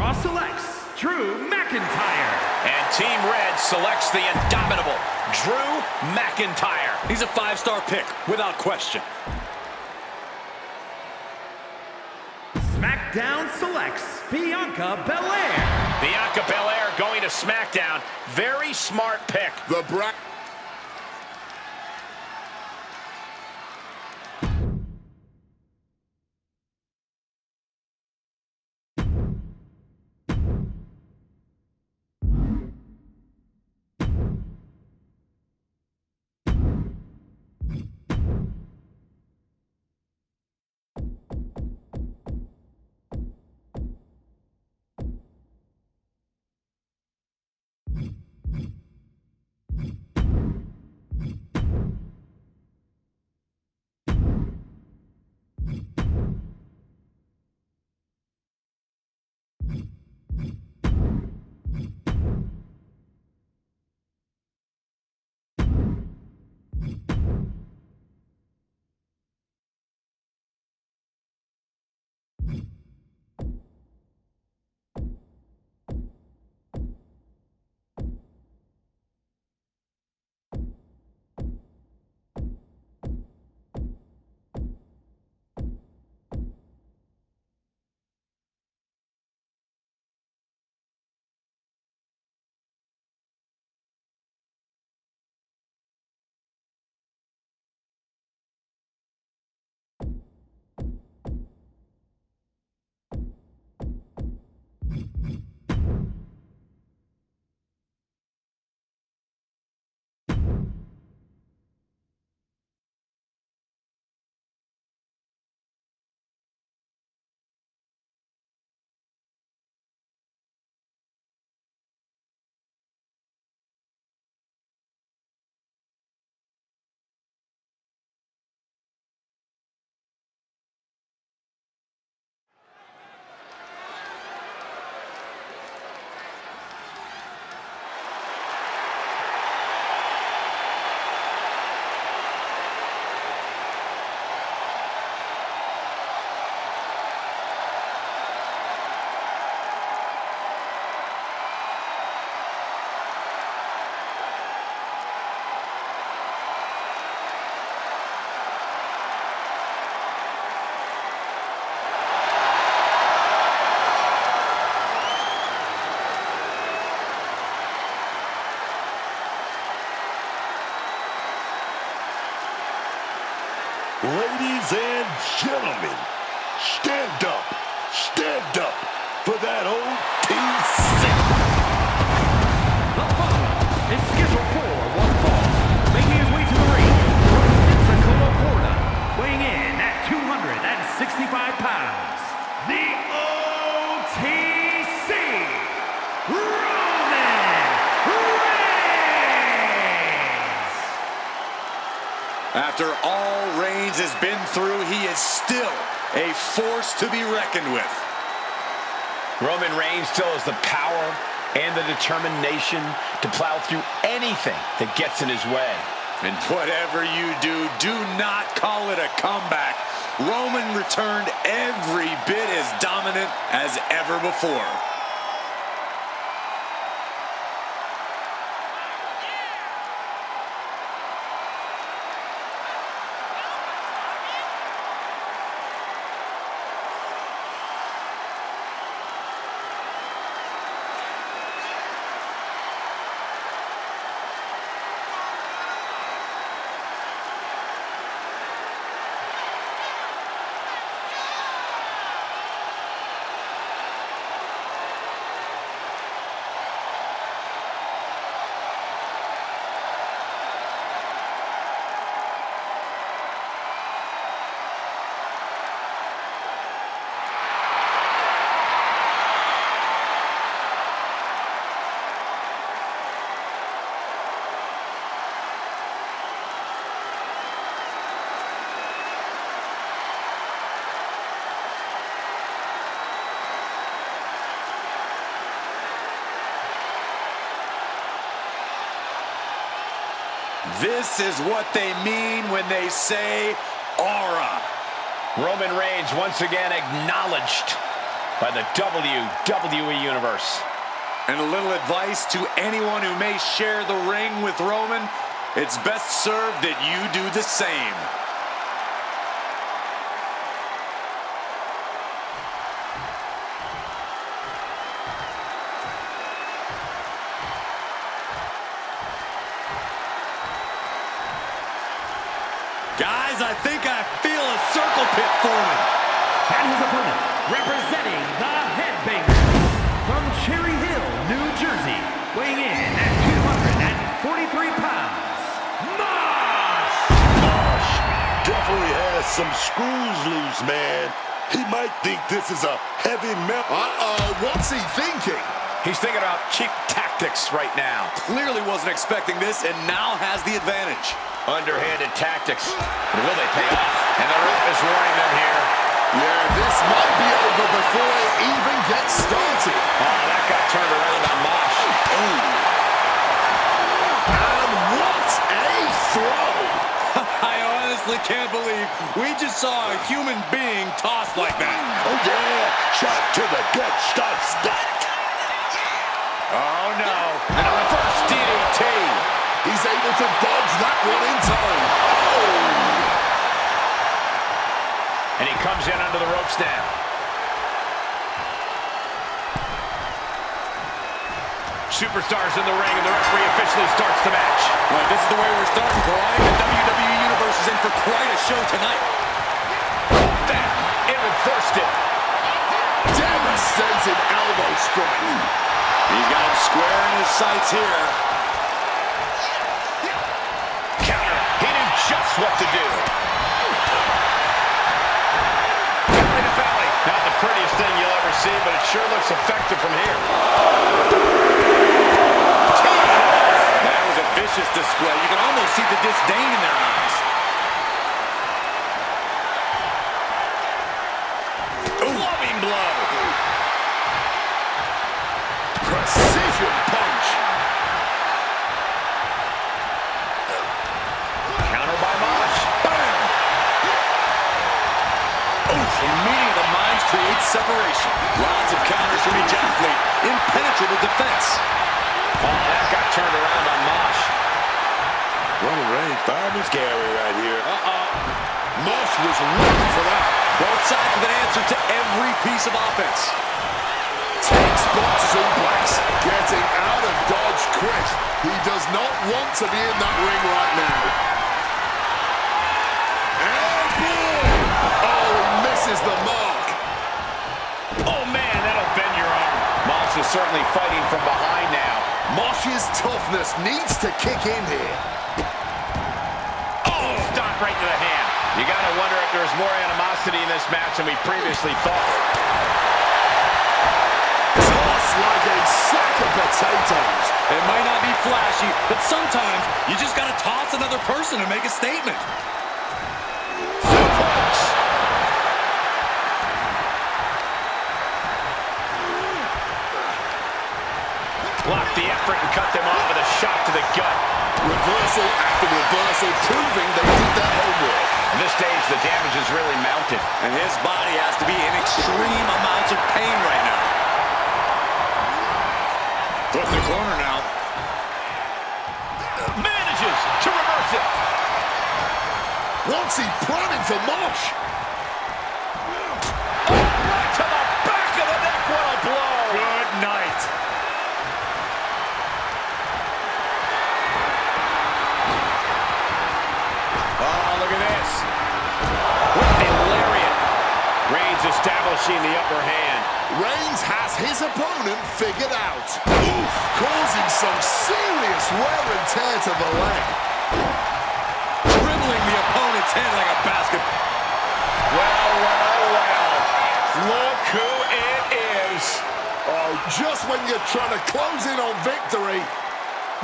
Raw selects Drew McIntyre. And Team Red selects the indomitable Drew McIntyre. He's a 5-star pick, without question. SmackDown selects Bianca Belair. Bianca Belair going to SmackDown. Very smart pick. The Bra... Ladies and gentlemen, stand up for that OTC. The following is scheduled for one fall, making his way to the ring from Pensacola, Florida, weighing in at 265 pounds, the OTC, Roman Reigns. After all Reigns has been through, he is still a force to be reckoned with. Roman Reigns still has the power and the determination to plow through anything that gets in his way. And whatever you do, do not call it a comeback. Roman returned every bit as dominant as ever before. This is what they mean when they say aura. Roman Reigns once again acknowledged by the WWE Universe. And a little advice to anyone who may share the ring with Roman, it's best served that you do the same. Guys, I think I feel a circle pit forming. And his opponent, representing the Headbangers, from Cherry Hill, New Jersey, weighing in at 243 pounds, Mosh! Mosh definitely has some screws loose, man. He might think this is a heavy metal. Uh-oh, what's he thinking? He's thinking about cheap tactics right now. Clearly wasn't expecting this and now has the advantage. Underhanded tactics. Will they pay off? And the ref is warning them here. Yeah, this might be over before it even gets started. Oh, that got turned around on Mosh. Ooh. And what a throw! I honestly can't believe we just saw a human being tossed like that. Oh, yeah. Shot to the gut. Stop that. Oh, no. And a reverse DDT. He's able to dodge that one in time. Oh! And he comes in under the ropes now. Superstars in the ring, and the referee officially starts the match. Well, this is the way we're starting, Corey. The WWE Universe is in for quite a show tonight. That, it reversed it. Devastating elbow strike. He's got him square in his sights here. Counter. He knew just what to do. Belly to belly. Not the prettiest thing you'll ever see, but it sure looks effective from here. That was a vicious display. You can almost see the disdain in their eyes. Loving blow. Precision punch. Counter by Mosh. Bam! The meeting of the minds creates separation. Lots of counters from each athlete. Impenetrable defense. Oh, that got turned around on Mosh. Roman Reigns, fireman's carry right here. Mosh was ready for that. Both sides with an answer to every piece of offense. Textbook suplex. Getting out of Dodge quick. He does not want to be in that ring right now. And boom! Oh, he misses the mark. Oh, man, that'll bend your arm. Mosh is certainly fighting from behind now. Mosh's toughness needs to kick in here. Oh, stop right to the hand. You got to wonder if there's more animosity in this match than we previously thought. Toss like a sack of potatoes. It might not be flashy, but sometimes you just got to toss another person and make a statement. Suplex. Blocked the effort and cut them off with a shot to the gut. Reversal after reversal, proving they did their homework. At this stage, the damage is really mounted. And his body has to be in extreme amounts of pain right now. Flip the corner now. Manages to reverse it. What's he planning for Mosh? Oh, right to the back of the neck. What a blow. Good night. Oh, look at this. With the lariat. Reigns establishing the upper hand. Reigns has his opponent figured out. Oof, causing some serious wear and tear to the leg. Dribbling the opponent's head like a basket. Well, well, well. Look who it is. Oh, just when you're trying to close in on victory.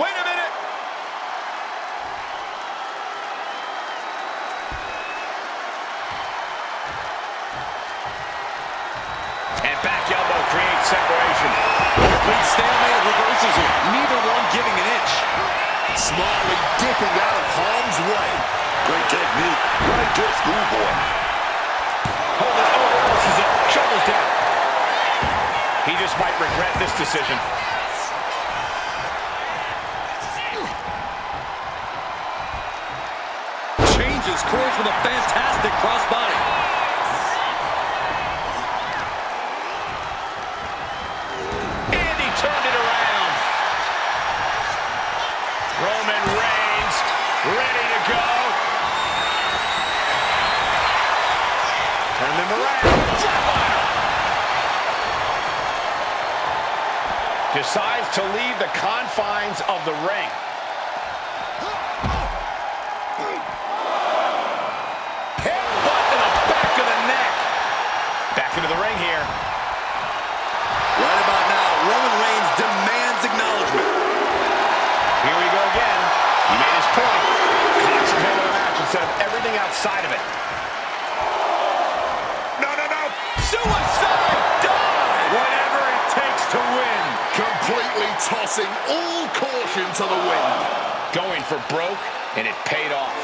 Wait a minute. And back elbow creates separation. Complete stalemate of reversals here. Neither one giving an inch. Smartly dipping out of harm's way. Great technique. Right to a schoolboy. Hold it over. This is it. Shoulders down. Sheamus might regret this decision. Changes course with a fantastic crossbody. And he turned it around. Roman Reigns ready to go. Turn them around. Decides to leave the confines of the ring. Headbutt to the back of the neck. Back into the ring here. Right about now, Roman Reigns demands acknowledgement. Here we go again. He made his point. Concentrate on the match instead of everything outside of it. No, no, no. Suicide dive. Whatever it takes to win. Completely tossing all caution to the wind. Going for broke, and it paid off.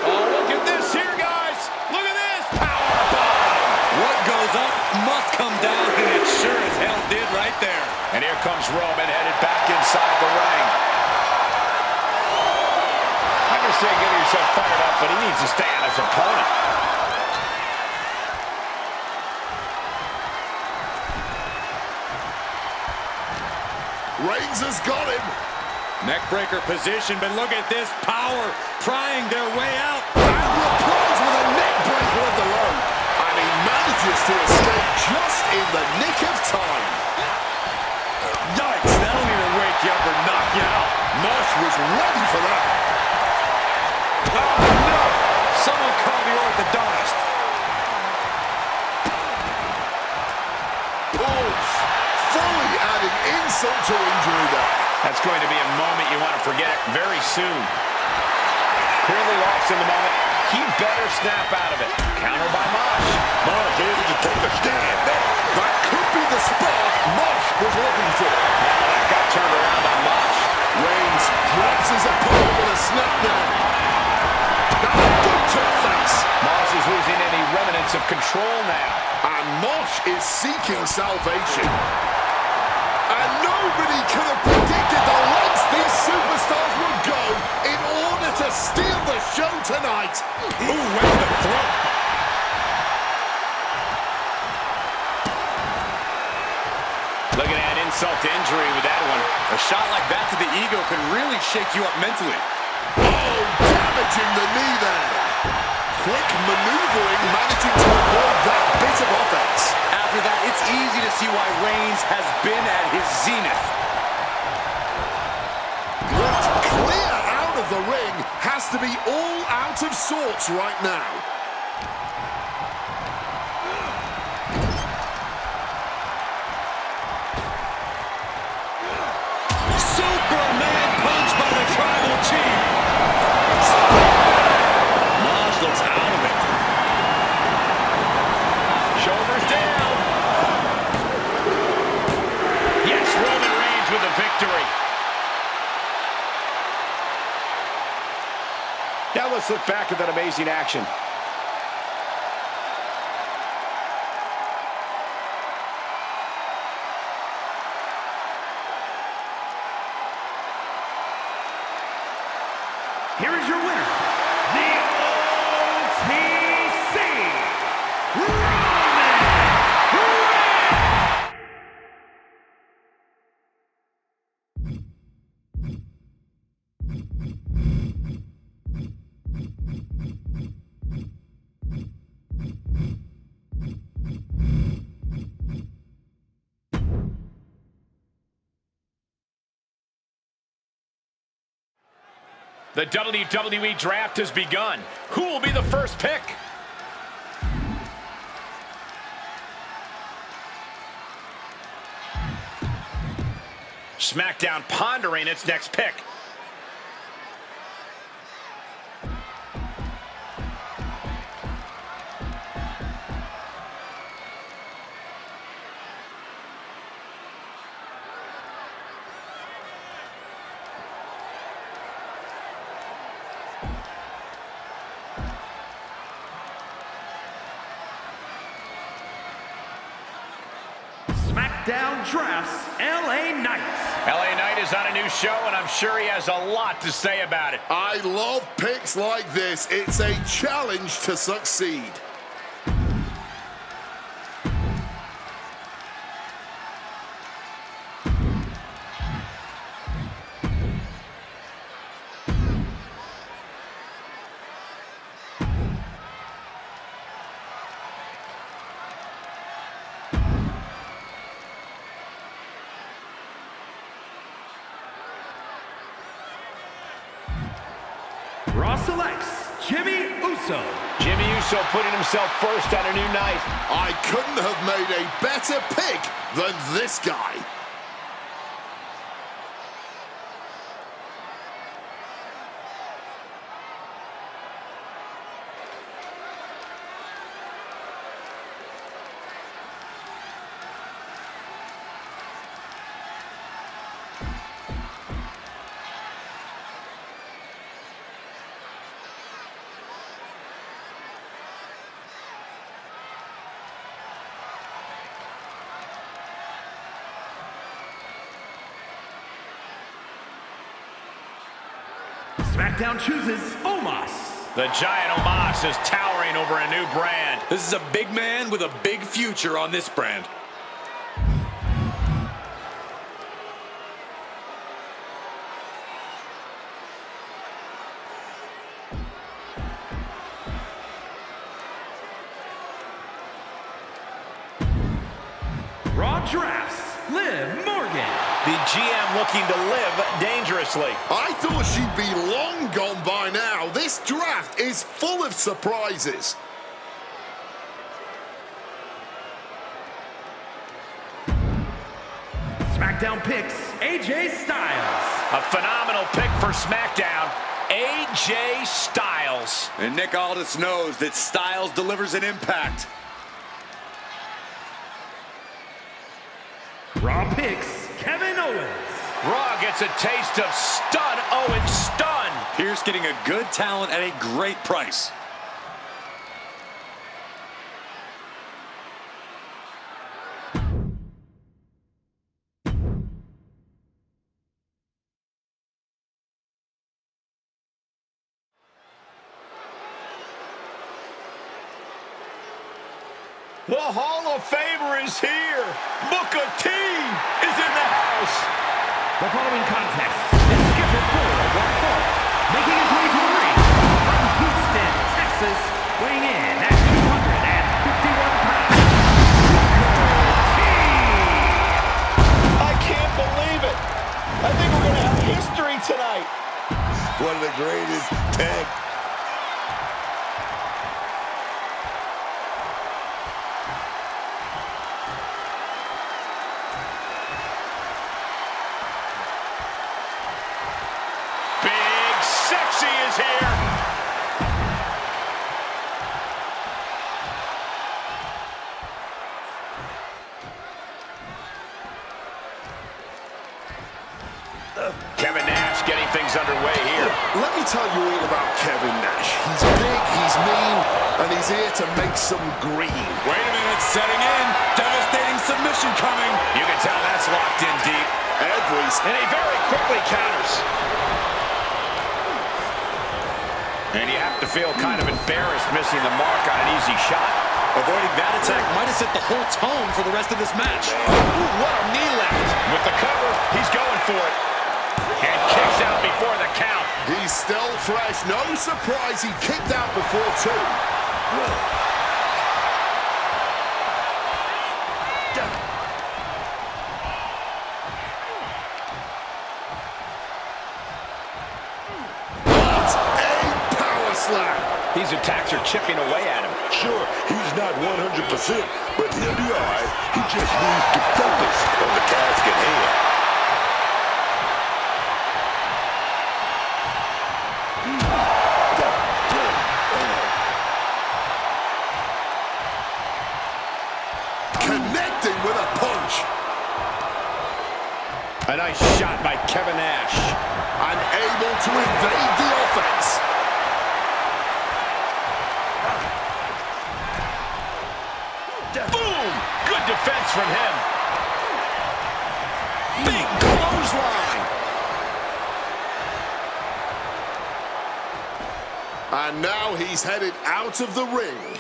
Oh, look at this here, guys. Look at this. Powerbomb. What goes up must come down, and it sure as hell did right there. And here comes Roman headed back inside the ring. I understand getting yourself fired up, but he needs to stay on his opponent. Reigns has got him. Neckbreaker position, but look at this power prying their way out. And replies with a neckbreaker of their own. And he manages to escape just in the nick of time. Yikes, that'll either wake you up or knock you out. Mosh was ready for that. Oh, no! Someone call the orthodontist. Oof. Fully adding insult to injury there. That's going to be a moment you want to forget very soon. Clearly lost in the moment. He better snap out of it. Counter by Mosh. Mosh able to take a stand there. That could be the spark Mosh was looking for. Now that got turned around by Mosh. Reigns drops his opponent with a snap down. Now a boot to the face. Mosh is losing any remnants of control now. And Mosh is seeking salvation. And nobody could have predicted the lengths these superstars would go in order to steal the show tonight. Ooh, right to the throat. Looking at insult to injury with that one. A shot like that to the ego can really shake you up mentally. Oh, damaging the knee there. Quick maneuvering, managing to avoid that bit of offense. After that, it's easy to see why Reigns has been at his zenith. Ripped clear out of the ring, has to be all out of sorts right now. Superman punch by the Tribal Chief. Mosh looks out of it. Shoulders down. Yes, Roman Reigns with the victory. Now let's look back at that amazing action. Here is your winner, the OTC, Roman Reigns! The WWE Draft has begun. Who will be the first pick? SmackDown pondering its next pick. SmackDown Drafts LA Knight. LA Knight is on a new show, and I'm sure he has a lot to say about it. I love picks like this. It's a challenge to succeed. Raw selects Jimmy Uso. Jimmy Uso putting himself first on a new night. I couldn't have made a better pick than this guy. SmackDown chooses Omos. The giant Omos is towering over a new brand. This is a big man with a big future on this brand. Raw drafts Liv Morgan. The GM looking to live dangerously. I thought she'd be long gone by now. This draft is full of surprises. SmackDown picks AJ Styles. A phenomenal pick for SmackDown, AJ Styles. And Nick Aldis knows that Styles delivers an impact. Raw picks Kevin Owens. Raw gets a taste of stun Owens stun. Pierce getting a good talent at a great price. The Hall of Famer is here. Booker T is in the house. The following contest is scheduled for one fall. Making his way to the ring from Houston, Texas, weighing in at 251 pounds. Booker T. I can't believe it. I think we're going to have history tonight. One of the greatest tag. Big Sexy is here. Kevin Nash getting things underway here. Let me tell you all about Kevin Nash. He's big, he's mean, and he's here to make some green. Wait a minute, setting in. Devastating submission coming. You can tell that's locked in deep. And he very quickly counters. And you have to feel kind of embarrassed missing the mark on an easy shot. Avoiding that attack might have set the whole tone for the rest of this match. Ooh, what a knee lift. With the cover, he's going for it. And kicks out before the count. He's still fresh. No surprise he kicked out before two. What a power slam. These attacks are chipping away at him. Sure, he's not 100%, but he'll be all right. He just needs to focus on the task at hand. Connecting with a punch. A nice shot by Kevin Nash. Unable to evade the offense. Boom! Good defense from him. clothesline. And now he's headed out of the ring.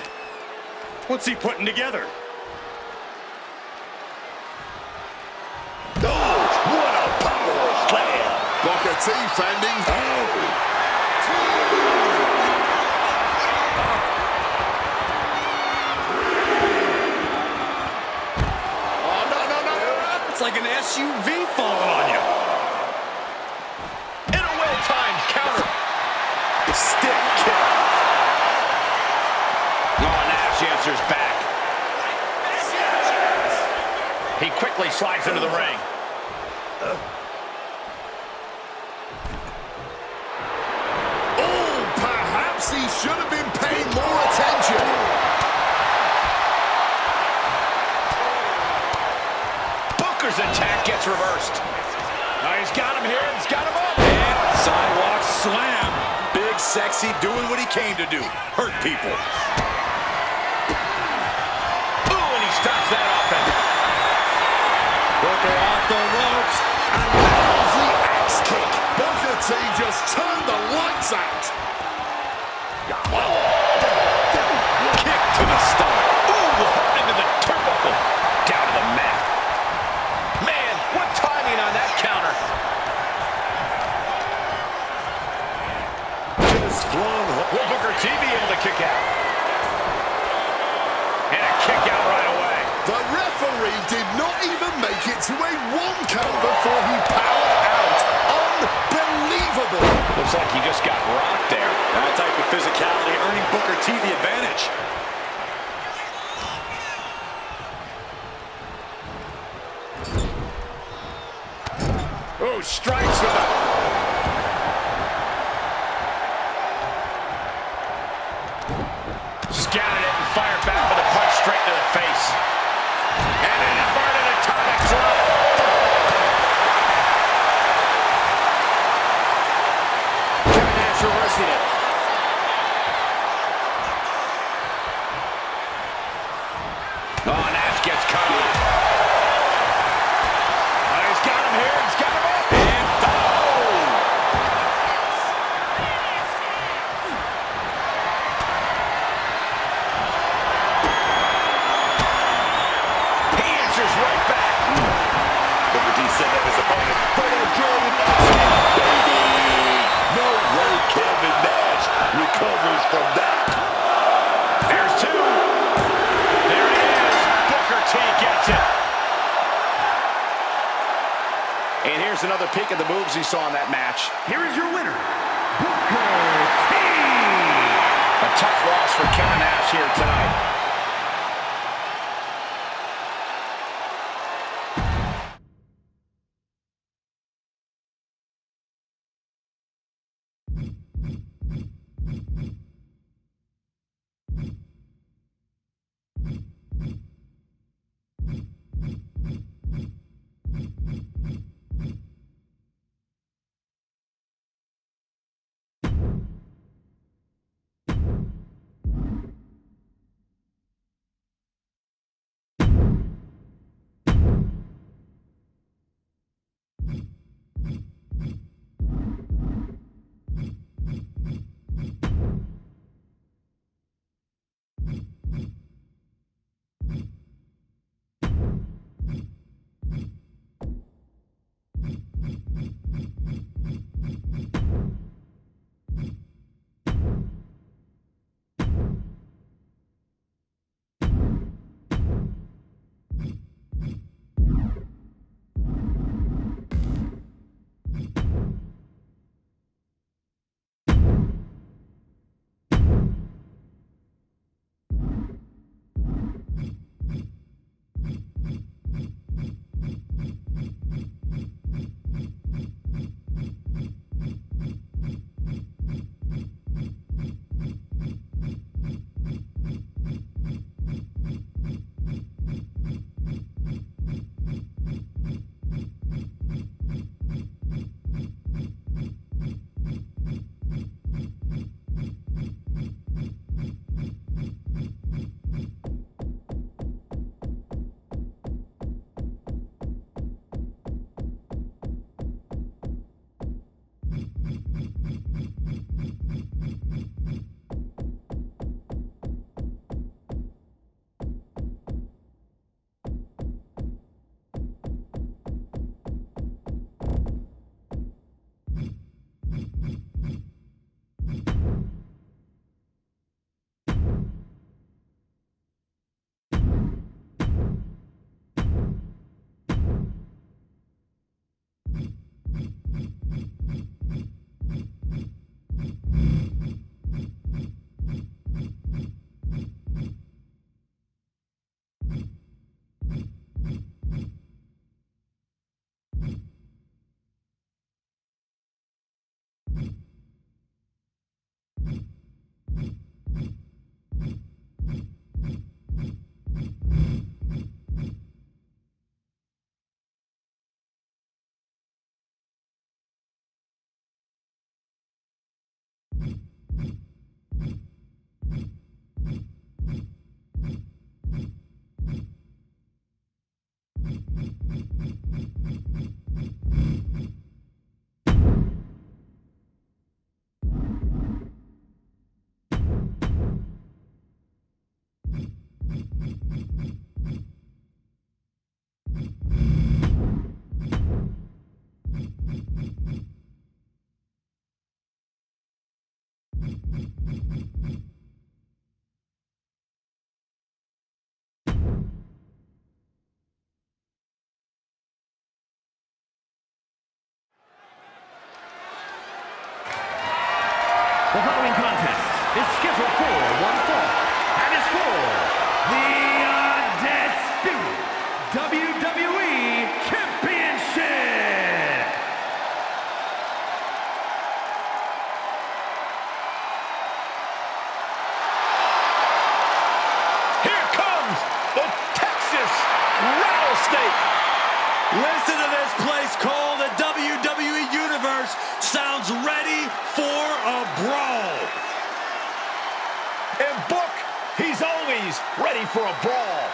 What's he putting together? Oh, what a power slam. Booker T fending. Oh, no. It's like an SUV falling on you. In a well-timed counter. Stick kick. Oh, Nash answers back. He quickly slides into the ring. Oh, perhaps he should have been paying more attention. Booker's attack gets reversed. Now he's got him here. He's got him up. And sidewalk slam. Big Sexy doing what he came to do. Hurt people. Ooh, and he stops that offense. Booker off the ropes. And there's the axe kick. Booker T just turned the lights out. Kick to the stomach. Ooh, into the turnbuckle. Down to the mat. Man, what timing on that counter. Just flung. Will Booker T be able to kick out? And a kick out right away. The referee did not even make it to a 1 count before he powered out. Unbelievable. Looks like he just got rocked there. That type of physicality earning Booker T the advantage. Oh, strikes with a... Scouted it and fired back with a punch straight to the face. And an inverted atomic drop. Kevin Nash reversing it. Oh, Nash gets caught. Oh, he's got him here. He's got him up. And he answers right back. Booker T set up his opponent for the Jordan baby. No way Kevin Nash recovers from that. There's two. There it is. Booker T gets it. And here's another peek at the moves he saw in that match. Here is your winner, Booker T. A tough loss for Kevin Nash here tonight. The following contest is scheduled for one fall and is for the undisputed WWE Championship. Here comes the Texas Rattlesnake. Listen to this place called the WWE Universe. Sounds ready for a brawl. And Book, he's always ready for a brawl.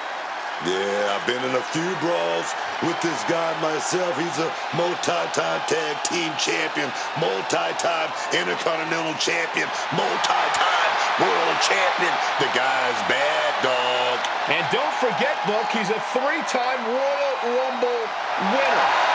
Yeah, I've been in a few brawls with this guy myself. He's a multi-time tag team champion, multi-time intercontinental champion, multi-time world champion. The guy's bad, dog. And don't forget, Book, he's a 3-time Royal Rumble winner.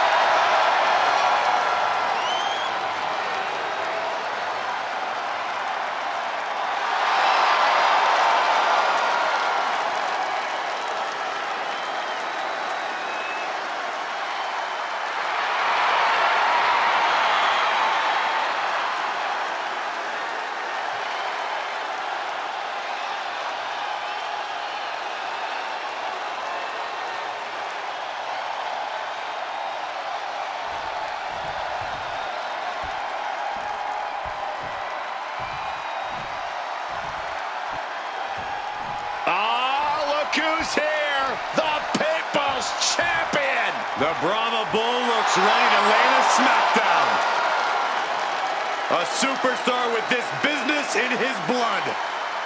Who's here? The People's Champion! The Brahma Bull looks ready to lay the smackdown. A superstar with this business in his blood.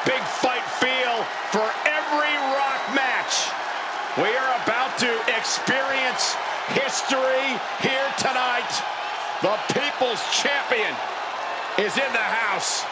Big fight feel for every Rock match. We are about to experience history here tonight. The People's Champion is in the house.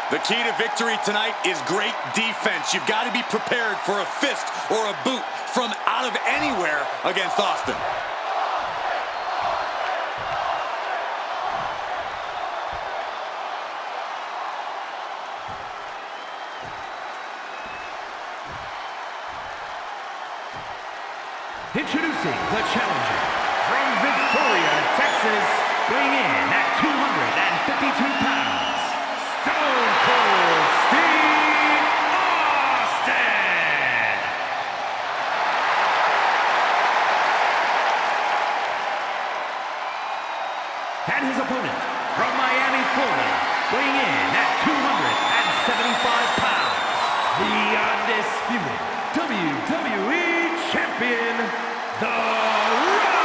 The key to victory tonight is great defense. You've got to be prepared for a fist or a boot from out of anywhere against Austin. Introducing the challenger from Victoria, Texas, weighing in at 252 pounds, Stone Cold Steve Austin! And his opponent from Miami, Florida, weighing in at 275 pounds, the undisputed WWE Champion, The Rock!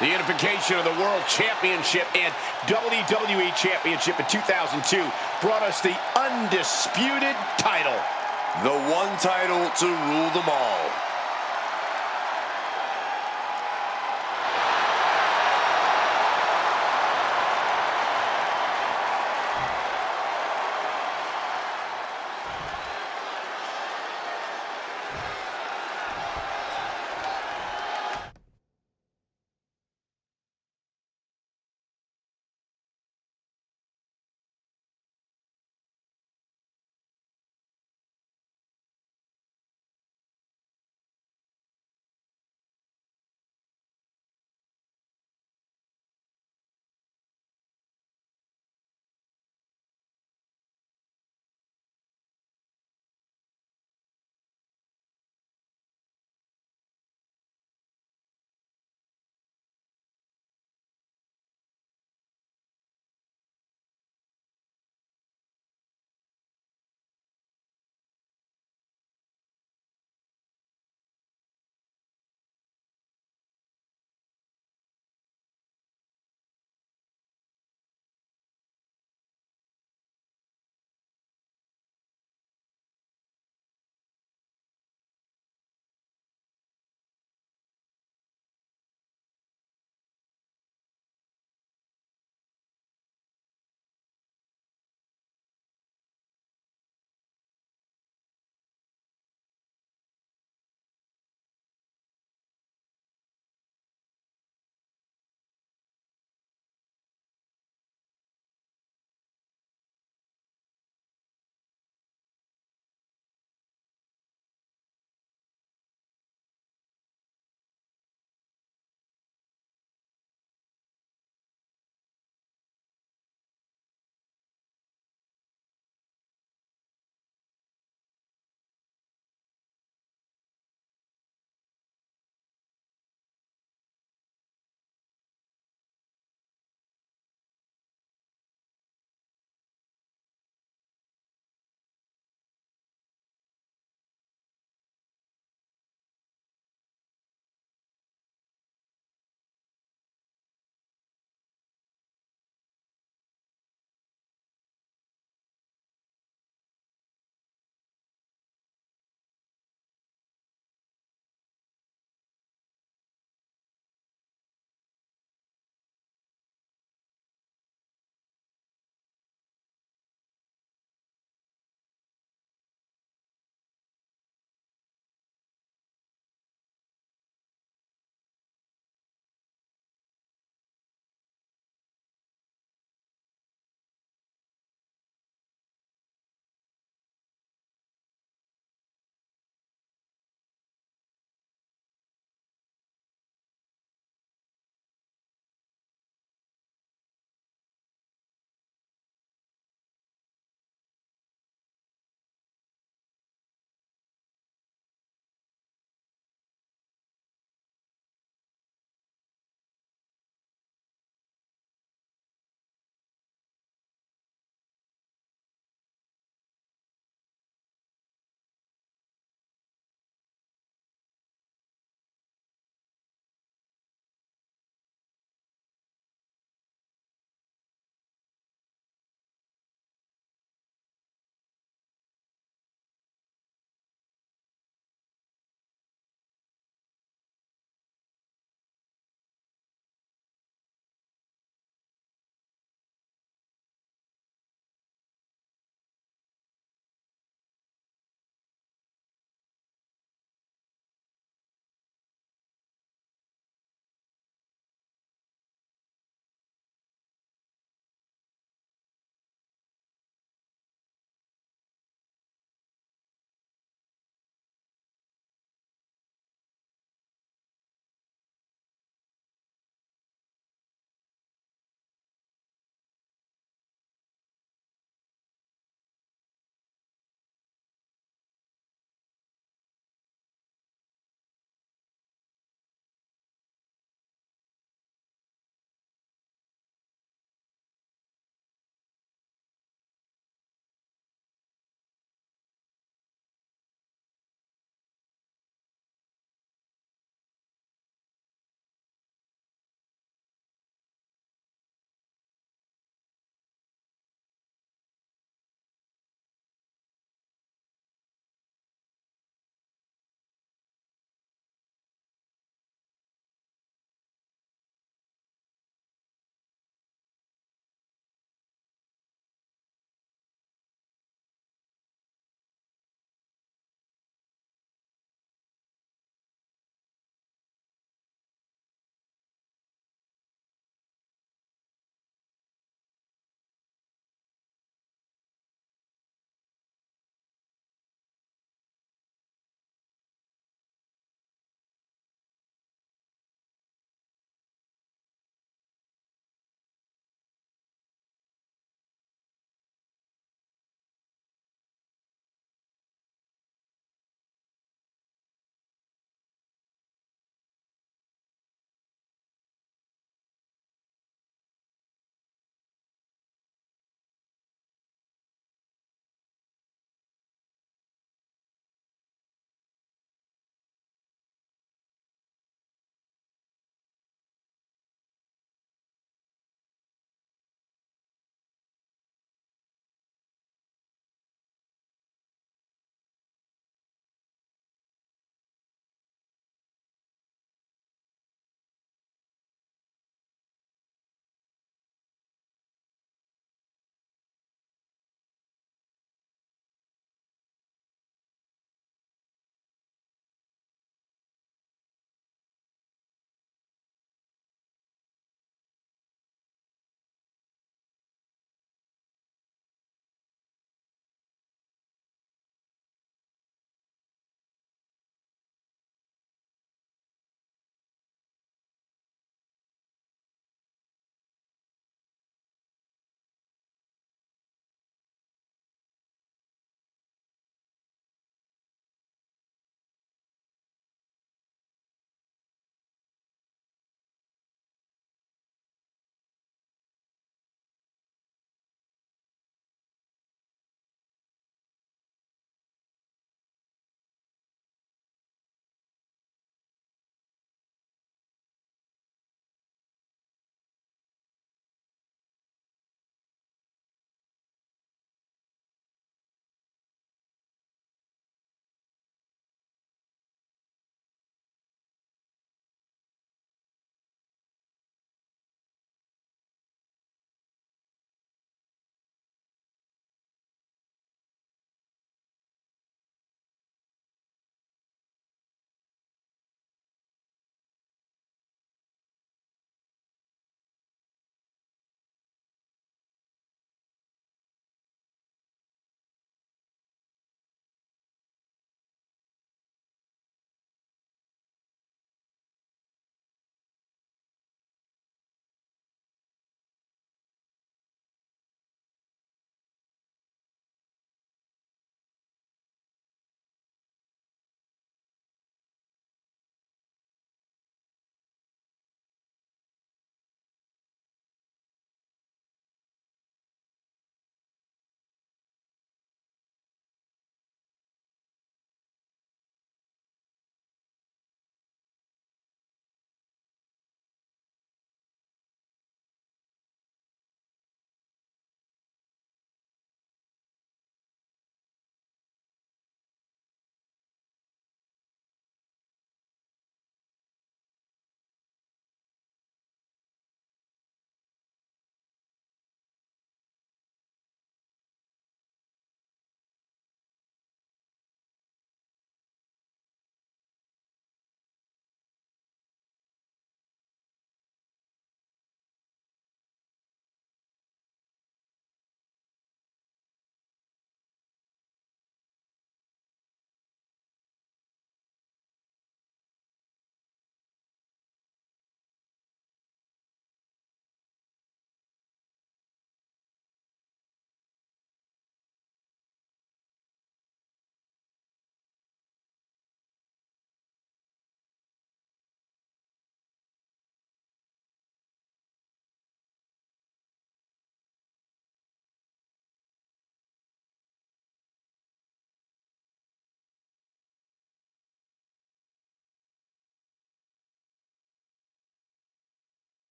The unification of the World Championship and WWE Championship in 2002 brought us the undisputed title. The one title to rule them all.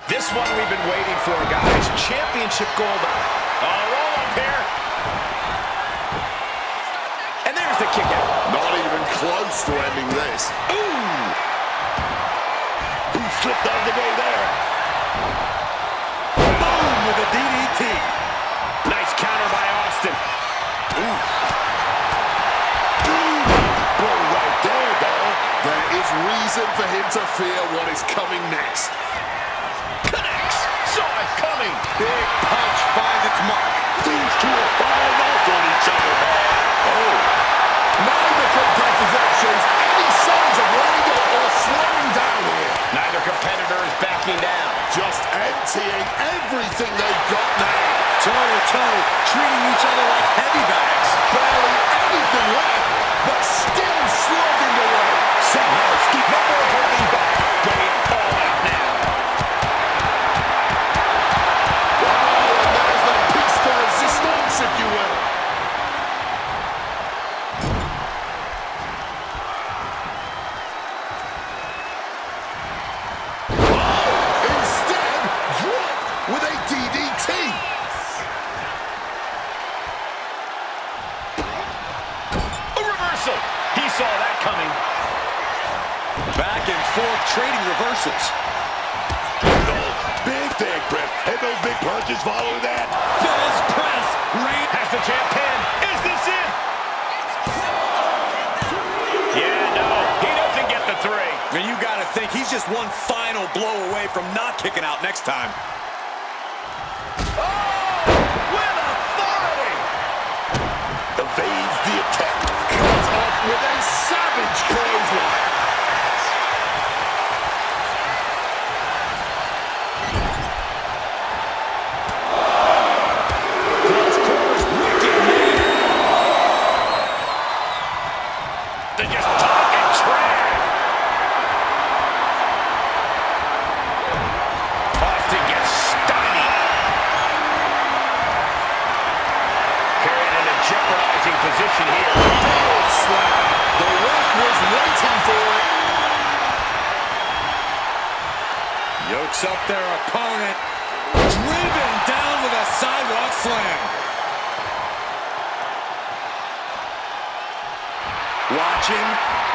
This one we've been waiting for, guys. Championship gold. Roll up here. And there's the kick out. Not even close to ending this. Ooh! He slipped out of the way there. Boom with a DDT. Nice counter by Austin. Ooh. Boy, right there, dog. There is reason for him to fear what is coming next. Connects. Saw it coming. Big punch finds its mark. These two are firing off on each other, man. Oh. Neither competitor shows any signs of letting go or slowing down here. Neither competitor is backing down. Just emptying everything they've got now. Toe-to-toe, treating each other like heavy bags. Barely anything left, but still slugging away. Somehow, Steve, no more holding back. Going all out now. Oh, and there's the piece de resistance, if you will. Instead, dropped with a DDT. A reversal. He saw that coming. Back and forth, trading reversals. Big thing, Brett. And those big punches following that. Phyllis press. Reigns Has the champ pinned. Is this it? Yeah, no. He doesn't get the three. And you got to think he's just one final blow away from not kicking out next time. With authority. Evades the attack. Cut off with a savage clothesline. Close quarters. Wicked knee. They just talk and trash. Austin gets stymied. Carried in a jeopardizing position here. Big slap. The Rock was waiting for it. Yokes up their opponent. Driven down with a sidewalk slam. Watching,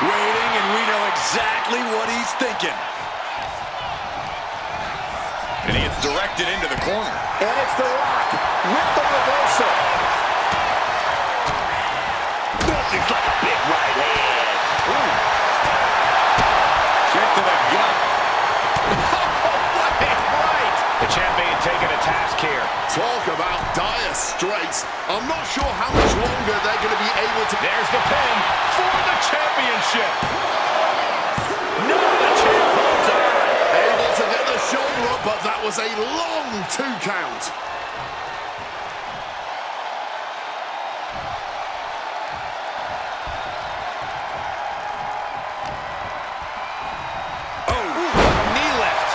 waiting, and we know exactly what he's thinking. And he gets directed into the corner. And it's The Rock with the reversal. Nothing's like a big right hand. Kick to the gut. Right. The champion taking a task here. Talk about dire straits. I'm not sure how much longer they're going to be able to... There's the pin for the championship. No, the champ holds on. Able to get the shoulder up, but that was a long 2 count. Knee lift.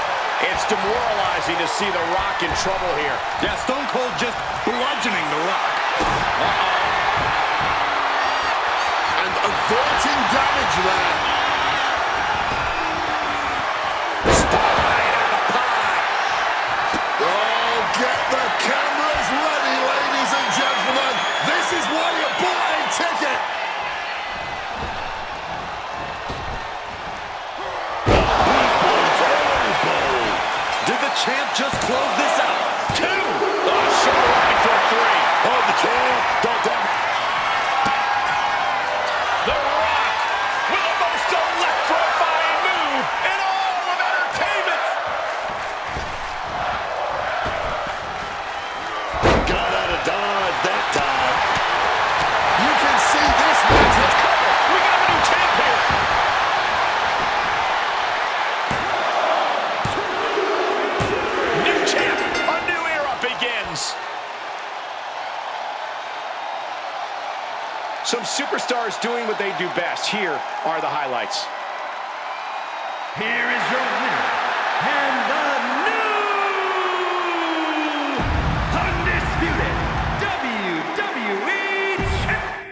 It's demoralizing to see The Rock in trouble here. Yeah, Stone Cold just bludgeoning The Rock. And averting damage there. Spotlight on the pie. Oh, get the cameras ready, ladies and gentlemen. This is why you buy a ticket. Did the champ just close this out? 2. Shoulder right for 3. Oh, the champ. Don't tell me. The Rock with the most electrifying move in all of entertainment. Got out of dodge that time. You can see this match is coming. We got a new champ here. New champ. A new era begins. Some superstars doing what they do best. Here are the highlights. Here is your winner, and the new undisputed WWE Champion.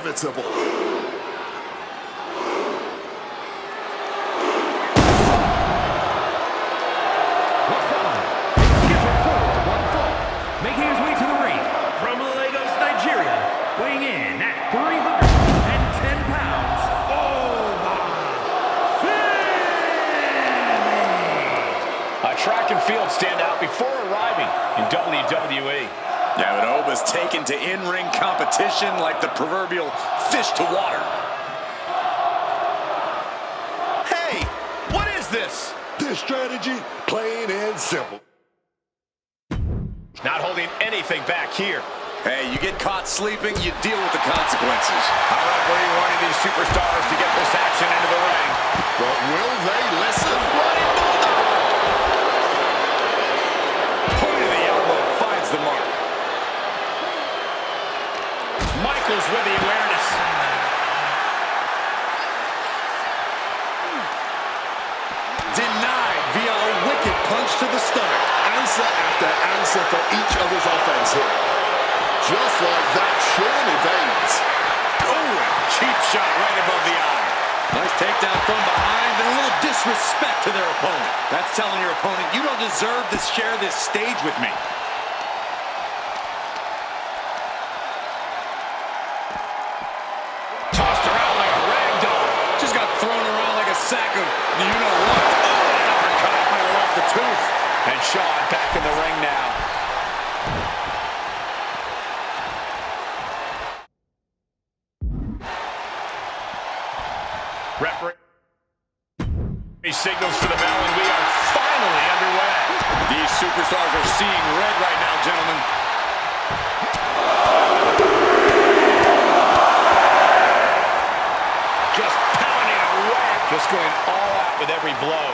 inevitable. Making his way to the ring from Lagos, Nigeria, weighing in at 310 pounds, A track and field standout before arriving in WWE. Yeah, but Oba's taken to in-ring competition like the proverbial fish to water. Hey, what is this? This strategy, plain and simple. Not holding anything back here. Hey, you get caught sleeping, you deal with the consequences. Our referee wanting these superstars to get this action into the ring. But will they listen? Point of the elbow finds the mark. Michaels with the awareness. Denied via a wicked punch to the stomach. Answer after answer for each other's offense here. Just like that, Shawn evades. Oh, cheap shot right above the eye. Nice takedown from behind and a little disrespect to their opponent. That's telling your opponent, you don't deserve to share this stage with me. Tossed around like a rag doll. Just got thrown around like a sack of you-know-what. Oh, that uppercut might have lost the tooth. And Shawn back in the ring now. Referee signals for the bell, and we are finally underway. These superstars are seeing red right now, gentlemen. Just pounding away. Just going all out with every blow.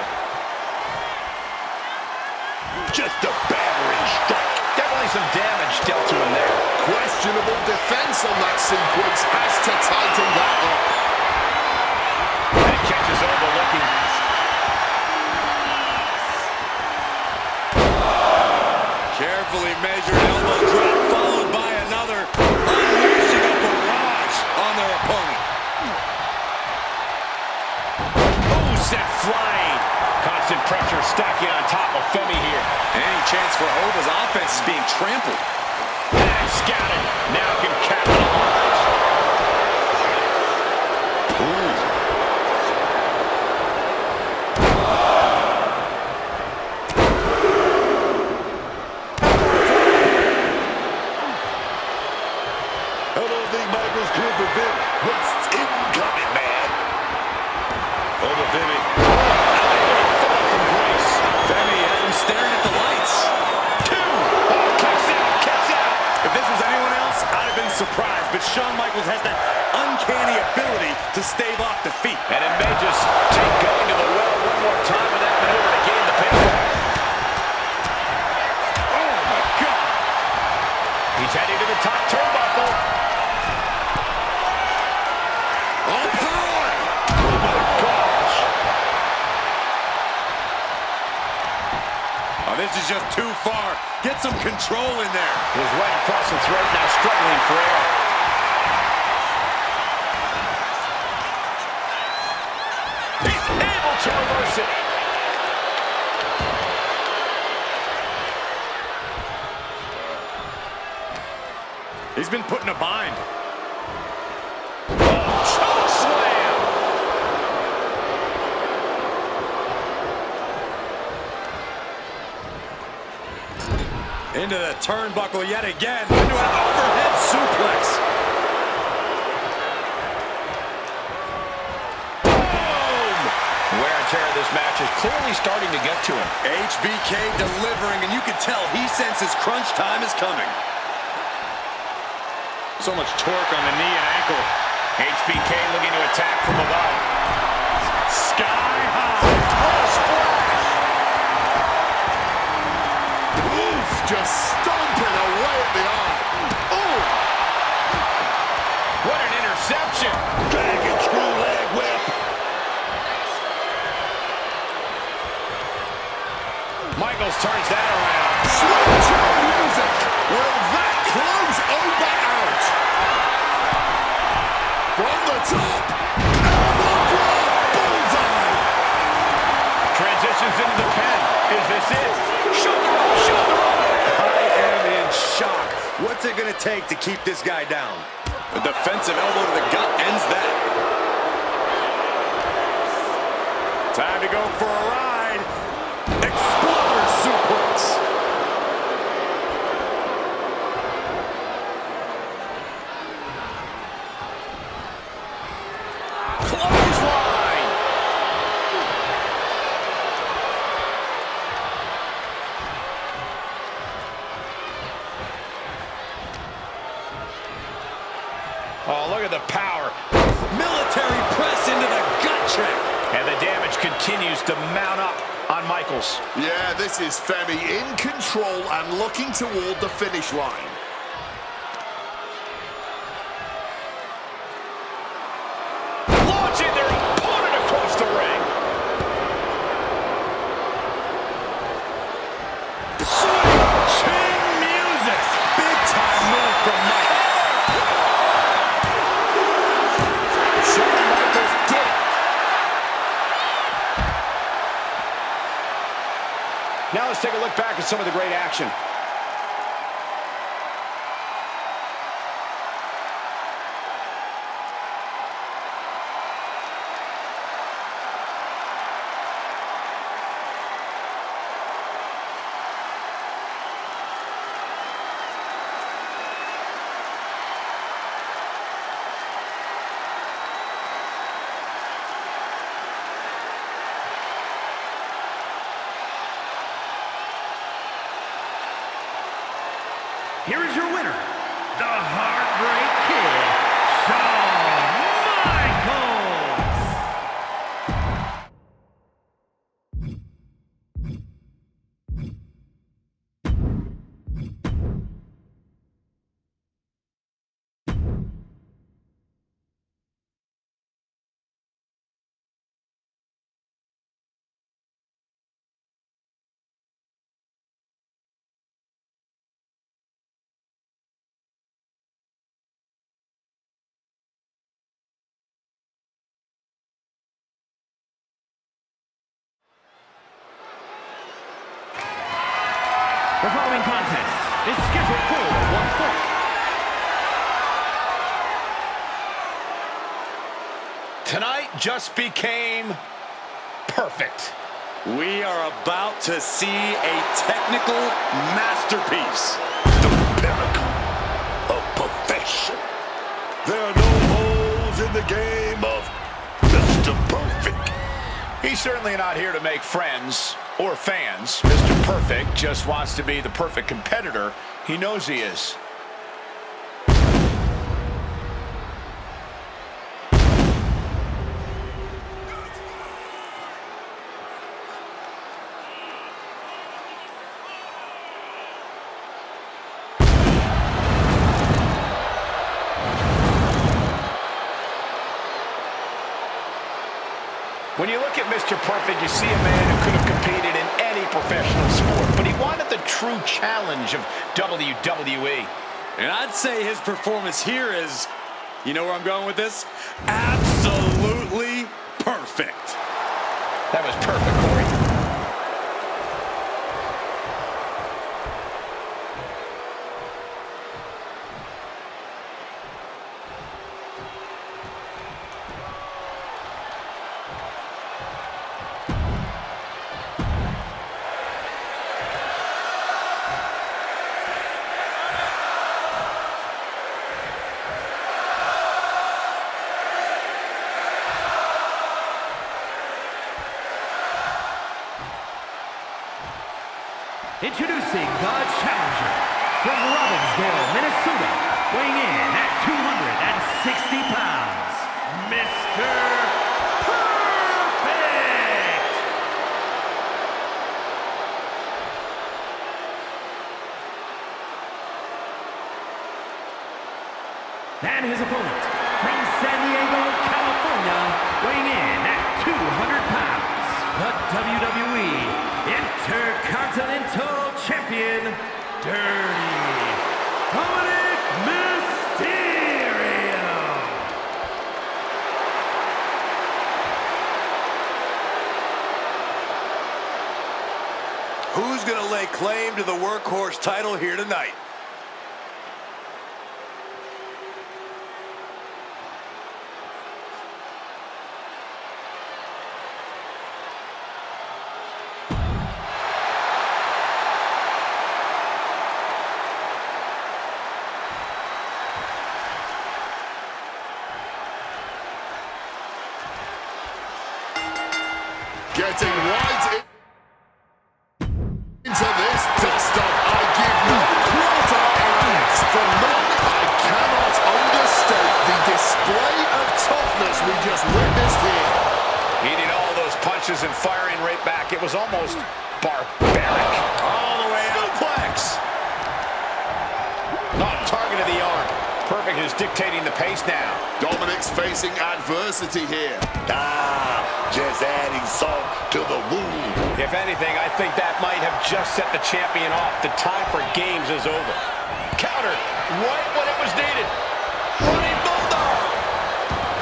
Just a battering strike. Definitely some damage dealt to him there. Questionable defense on that sequence. Has to tighten that up. And catches overlooking. Carefully measured elbow drop followed by another, unleashing a barrage on their opponent. Oh, sent flying. Constant pressure stacking on top of Femi here. Any chance for Oba's offense is being trampled. And scouted. Now can capitalize. I don't think Michaels could prevent what's incoming, man. Over Femi. Femi has him staring at the lights. Kicks out. If this was anyone else, I'd have been surprised, but Shawn Michaels has that uncanny ability to stave off defeat. And it may just take going to the well one more time with that maneuver to gain the pinfall. Oh, my God. He's heading to the top turnbuckle. On power. Oh, my gosh. Oh, this is just too far. Get some control in there. His right across the throat, now struggling for air. He's able to reverse it. He's been put in a bind. Choke slam. Into the turnbuckle yet again. Into an overhead suplex. Boom! Wear and tear of this match is clearly starting to get to him. HBK delivering, and you can tell he senses crunch time is coming. So much torque on the knee and ankle. HBK looking to attack from above. Sky high. What a splash! Oof, just stomping away at the arm. Oh! What an interception! Dragon screw leg whip. Michaels turns that around. Switch of music. Will that close Oba out? to take to keep this guy down. A defensive elbow to the gut ends that. Time to go for a ride. Exploder suplex. Clothesline. Oh, look at the power. Military press into the gut check. And the damage continues to mount up on Michaels. Yeah, this is Femi in control and looking toward the finish line. Launching their opponent across the ring. Sweet chin music. Big time move from Michaels. Shawn Michaels did it. Now let's take a look back at some of the great action. Here is your winner, the Heartbreak Kid, Shawn Michaels. The following contest is scheduled for one fall. Tonight just became perfect. We are about to see a technical masterpiece. The pinnacle of perfection. There are no holes in the game of Mr. Perfect. He's certainly not here to make friends or fans. Mr. Perfect just wants to be the perfect competitor he knows he is. When you look at Mr. Perfect, you see a man who could have competed in any professional sport, but he wanted the true challenge of WWE. And I'd say his performance here is, you know where I'm going with this? Absolutely perfect. That was perfect, Corey. Introducing the challenger from Robbinsdale, Minnesota, weighing in at 260 pounds, Mr. Perfect! And his opponent from San Diego, California, weighing in at 200 pounds, the WWE Intercontinental Champion, Dirty Dominic Mysterio. Who's going to lay claim to the workhorse title here tonight? getting right into this dust-up. I give no quarter an ounce from none. I cannot understate the display of toughness we just witnessed here. Eating all those punches and firing right back. It was almost barbaric. All the way out. Suplex. Oh, target of the arm. Perfect is dictating the pace now. Dominic's facing adversity here. Just adding salt to the wound. If anything, I think that might have just set the champion off. The time for games is over. Countered right when it was needed. Running bulldog.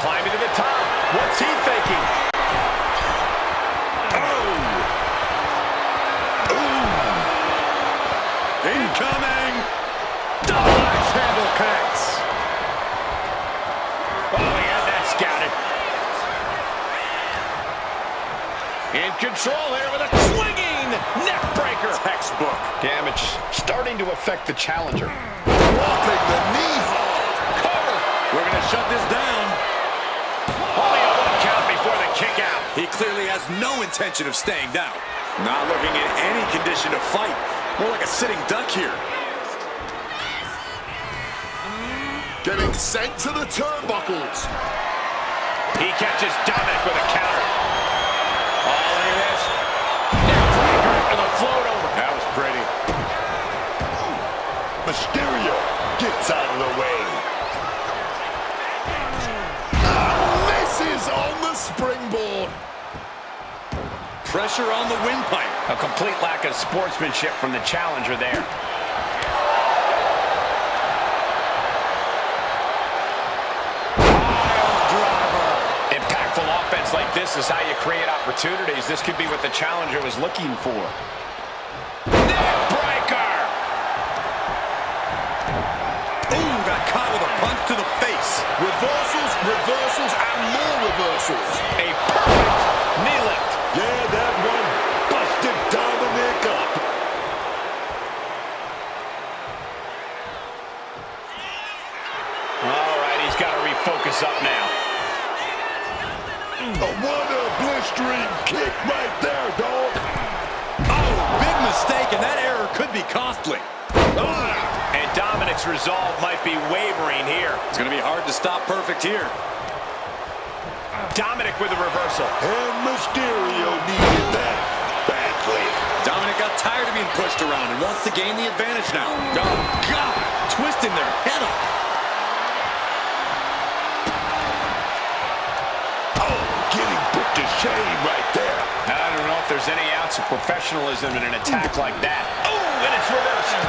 Climbing to the top. What's he thinking? Incoming! Double axe handle connects. Oh, he had that scouted. In control here with a swinging neck breaker. Textbook. Damage starting to affect the challenger. Dropping the knee hard. Cover. We're going to shut this down. Only a 1 count before the kick out. He clearly has no intention of staying down. Not looking in any condition to fight. More like a sitting duck here. Getting sent to the turnbuckles. He catches Dominic with a counter. Oh, look at this. Neck breaker after the float over. That was pretty. Mysterio gets out of the way. Misses on the springboard. Pressure on the windpipe. A complete lack of sportsmanship from the challenger there. Impactful offense like this is how you create opportunities. This could be what the challenger was looking for. Neck breaker! Ooh, got caught with a punch to the face. Reversals, reversals, and more reversals. A perfect knee lift. Yeah, that one busted Dominic up. All right, he's got to refocus up now. What a blistering kick right there, dog. Oh, big mistake, and that error could be costly. And Dominic's resolve might be wavering here. It's going to be hard to stop Perfect here. Dominic with a reversal. And Mysterio needed that badly. Dominic got tired of being pushed around and wants to gain the advantage now. Oh, God, twisting their head off. Oh, getting put to shame right there. I don't know if there's any ounce of professionalism in an attack like that. Oh, and it's reversed.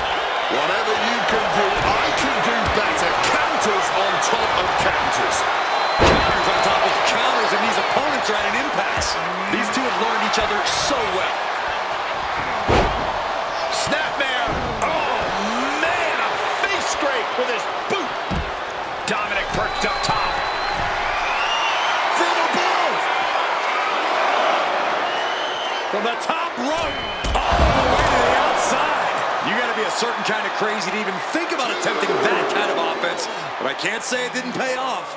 Whatever you can do, I can do better. Counters on top of counters. Counters on top of counters, and these opponents are at an impasse. These two have learned each other so well. Snapmare. Oh, man, a face scrape with his boot. Dominic perched up top. From above. From the top rope, all the way to the outside. You got to be a certain kind of crazy to even think about attempting that kind of offense, but I can't say it didn't pay off.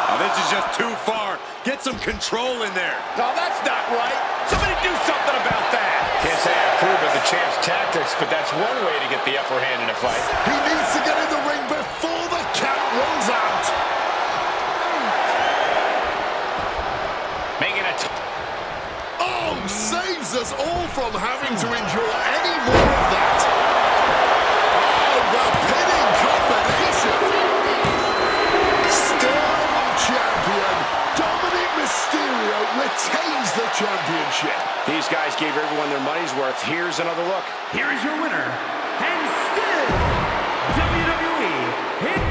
Now, this is just too far. Get some control in there. No, that's not right. Somebody do something about that. Can't say I approve of the champ's tactics, but that's one way to get the upper hand in a fight. He needs to get in the ring before the count runs out. Making it. Oh, saves us all from having to endure any more of that. Oh, the pinning combination. Still champion. Dominic Mysterio retains the championship. These guys gave everyone their money's worth. Here's another look. Here is your winner, and still WWE Hit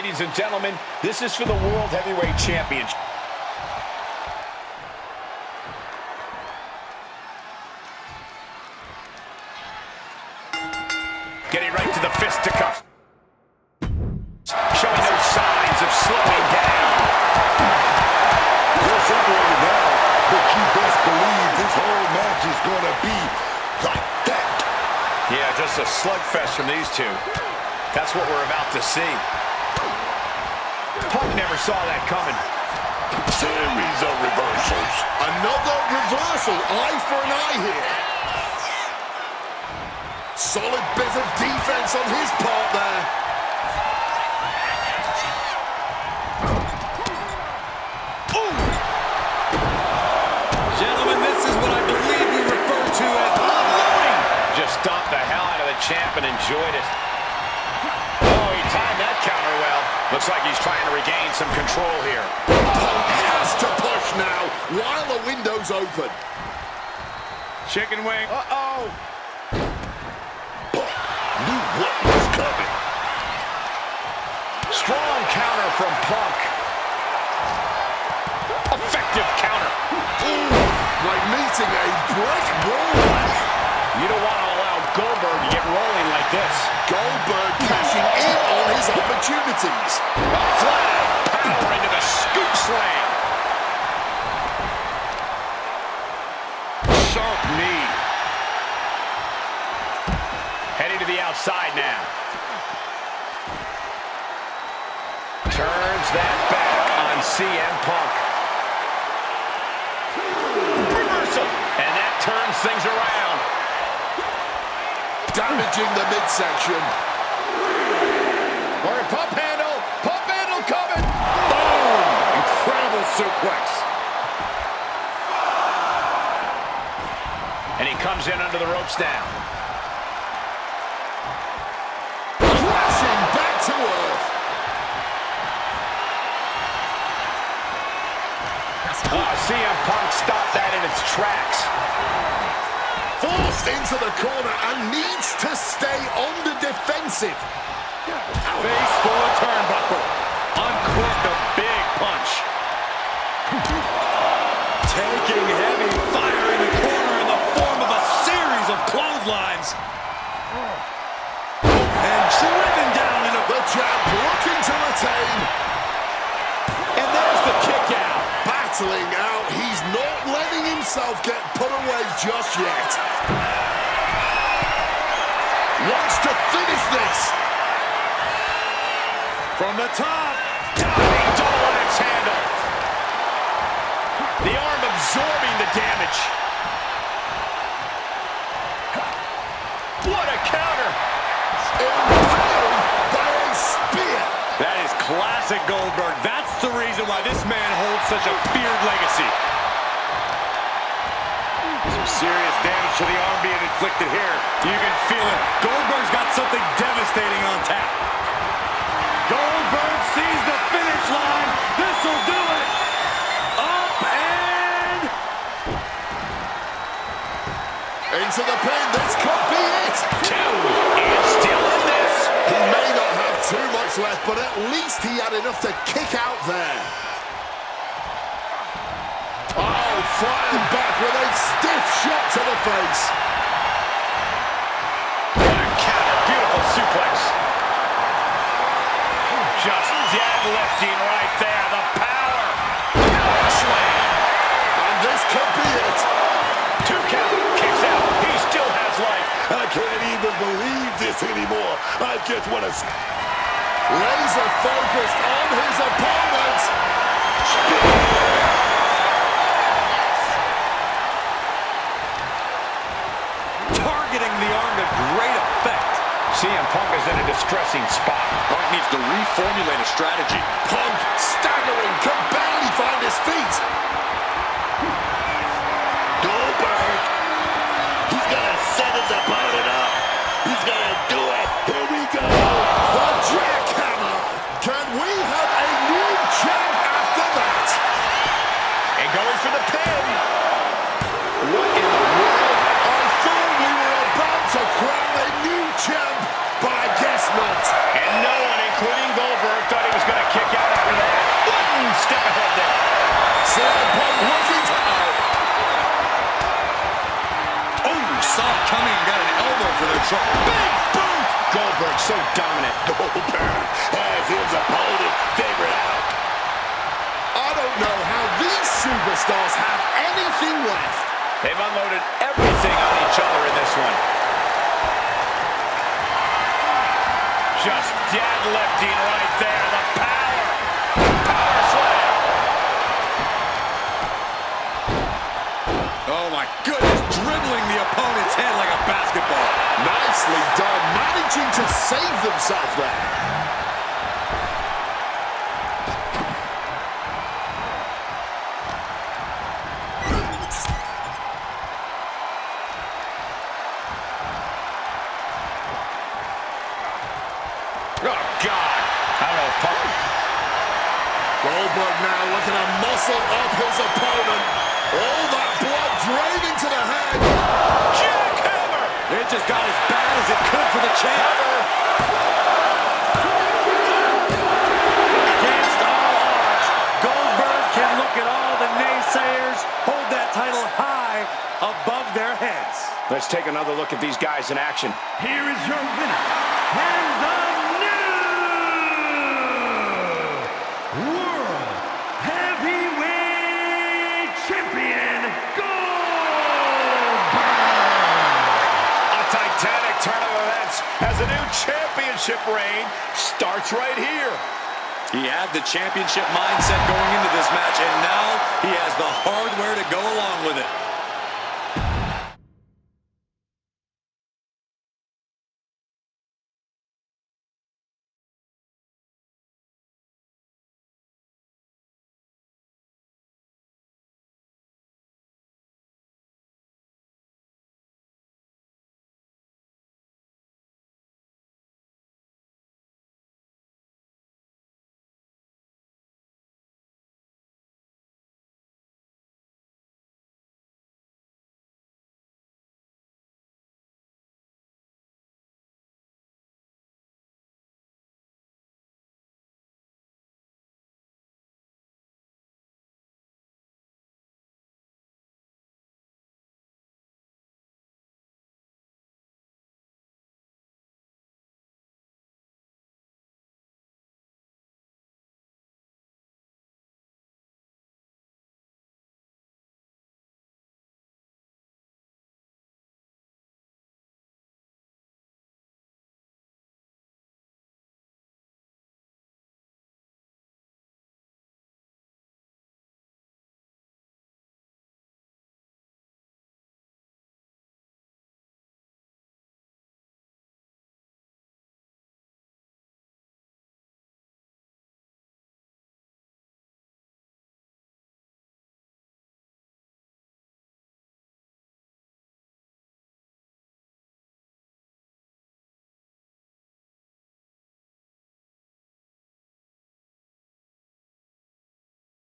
Ladies and gentlemen, this is for the World Heavyweight Championship. Getting right to the fisticuffs. Showing no signs of slowing down. You're separated now, but you best believe this whole match is going to be like that. Yeah, just a slugfest from these two. That's what we're about to see. Punk never saw that coming. Series of reversals. Another reversal. Eye for an eye here. Solid bit of defense on his part there. Gentlemen, this is what I believe we refer to as unloading. Just stomped the hell out of the champ and enjoyed it. Oh, he timed that counter well. Looks like he's trying to regain some control here. Punk has to push now while the window's open. Chicken wing. Uh-oh. Knew what was coming. Strong counter from Punk. Effective counter. Ooh, like meeting a brick wall. You don't want to allow Goldberg to get rolling like this. Goldberg cashing in on his opportunities. A flag. Power into the scoop slam. Sharp knee. Heading to the outside now. Turns that back on CM Punk. Reversal. And that turns things around. Damaging the midsection. Or a pump handle. Pump handle coming. Boom! Incredible suplex. And he comes in under the ropes now. Crashing back to earth. CM Punk stopped that in its tracks. Forced into the corner and needs to stay on the defensive. Face full of turnbuckle. Uncorked a big punch. Taking heavy fire in the corner in the form of a series of clotheslines. And driven down in a... The jab looking to retain. And there's the kick out. Battling out. He's not letting himself get put away just yet. Wants to finish this. From the top. Diving double axe handle. The arm absorbing the damage. What a counter. Impaled by a spear. That is classic Goldberg. That's the reason why this man holds such a feared legacy. Some serious damage to the arm being inflicted here. You can feel it. Goldberg's got something devastating on tap. Goldberg sees the finish line. This'll do it. Up and... Into the pin. This could be it. Two. And still in this. He may not have too much left, but at least he had enough to kick out there. Oh, firing back with a stiff shot to the face. What a counter. Beautiful suplex. Just deadlifting right there. The power. Power slam. And this could be it. 2 count. Kicks out. He still has life. I can't even believe this anymore. I just want to... Laser focused on his opponent. Targeting the arm to great effect. CM Punk is in a distressing spot. Punk needs to reformulate a strategy. Punk staggering, can barely find his feet. Goldberg. He's got to set his opponent up. He's going to do it. Here we go. The jackhammer. Can we have a new champ after that? And going for the pin. What in the world? I thought we were about to crown a new champ, but I guess not. And no one, including Goldberg, thought he was They've unloaded everything on each other in this one. Just deadlifting right there. The power. Power slam. Oh my goodness, dribbling the opponent's head like a basketball. Nicely done, managing to save themselves there. Oh, God. I don't know. Goldberg now looking to muscle up his opponent. All that blood draining to the head. Jackhammer. It just got as bad as it could for the champ. Against all odds, Goldberg can look at all the naysayers, hold that title high above their heads. Let's take another look at these guys in action. Here is your winner, and the new World Heavyweight Champion, Goldberg! A titanic turn of events as a new championship reign starts right here. He had the championship mindset going into this match, and now he has the hardware to go along with it.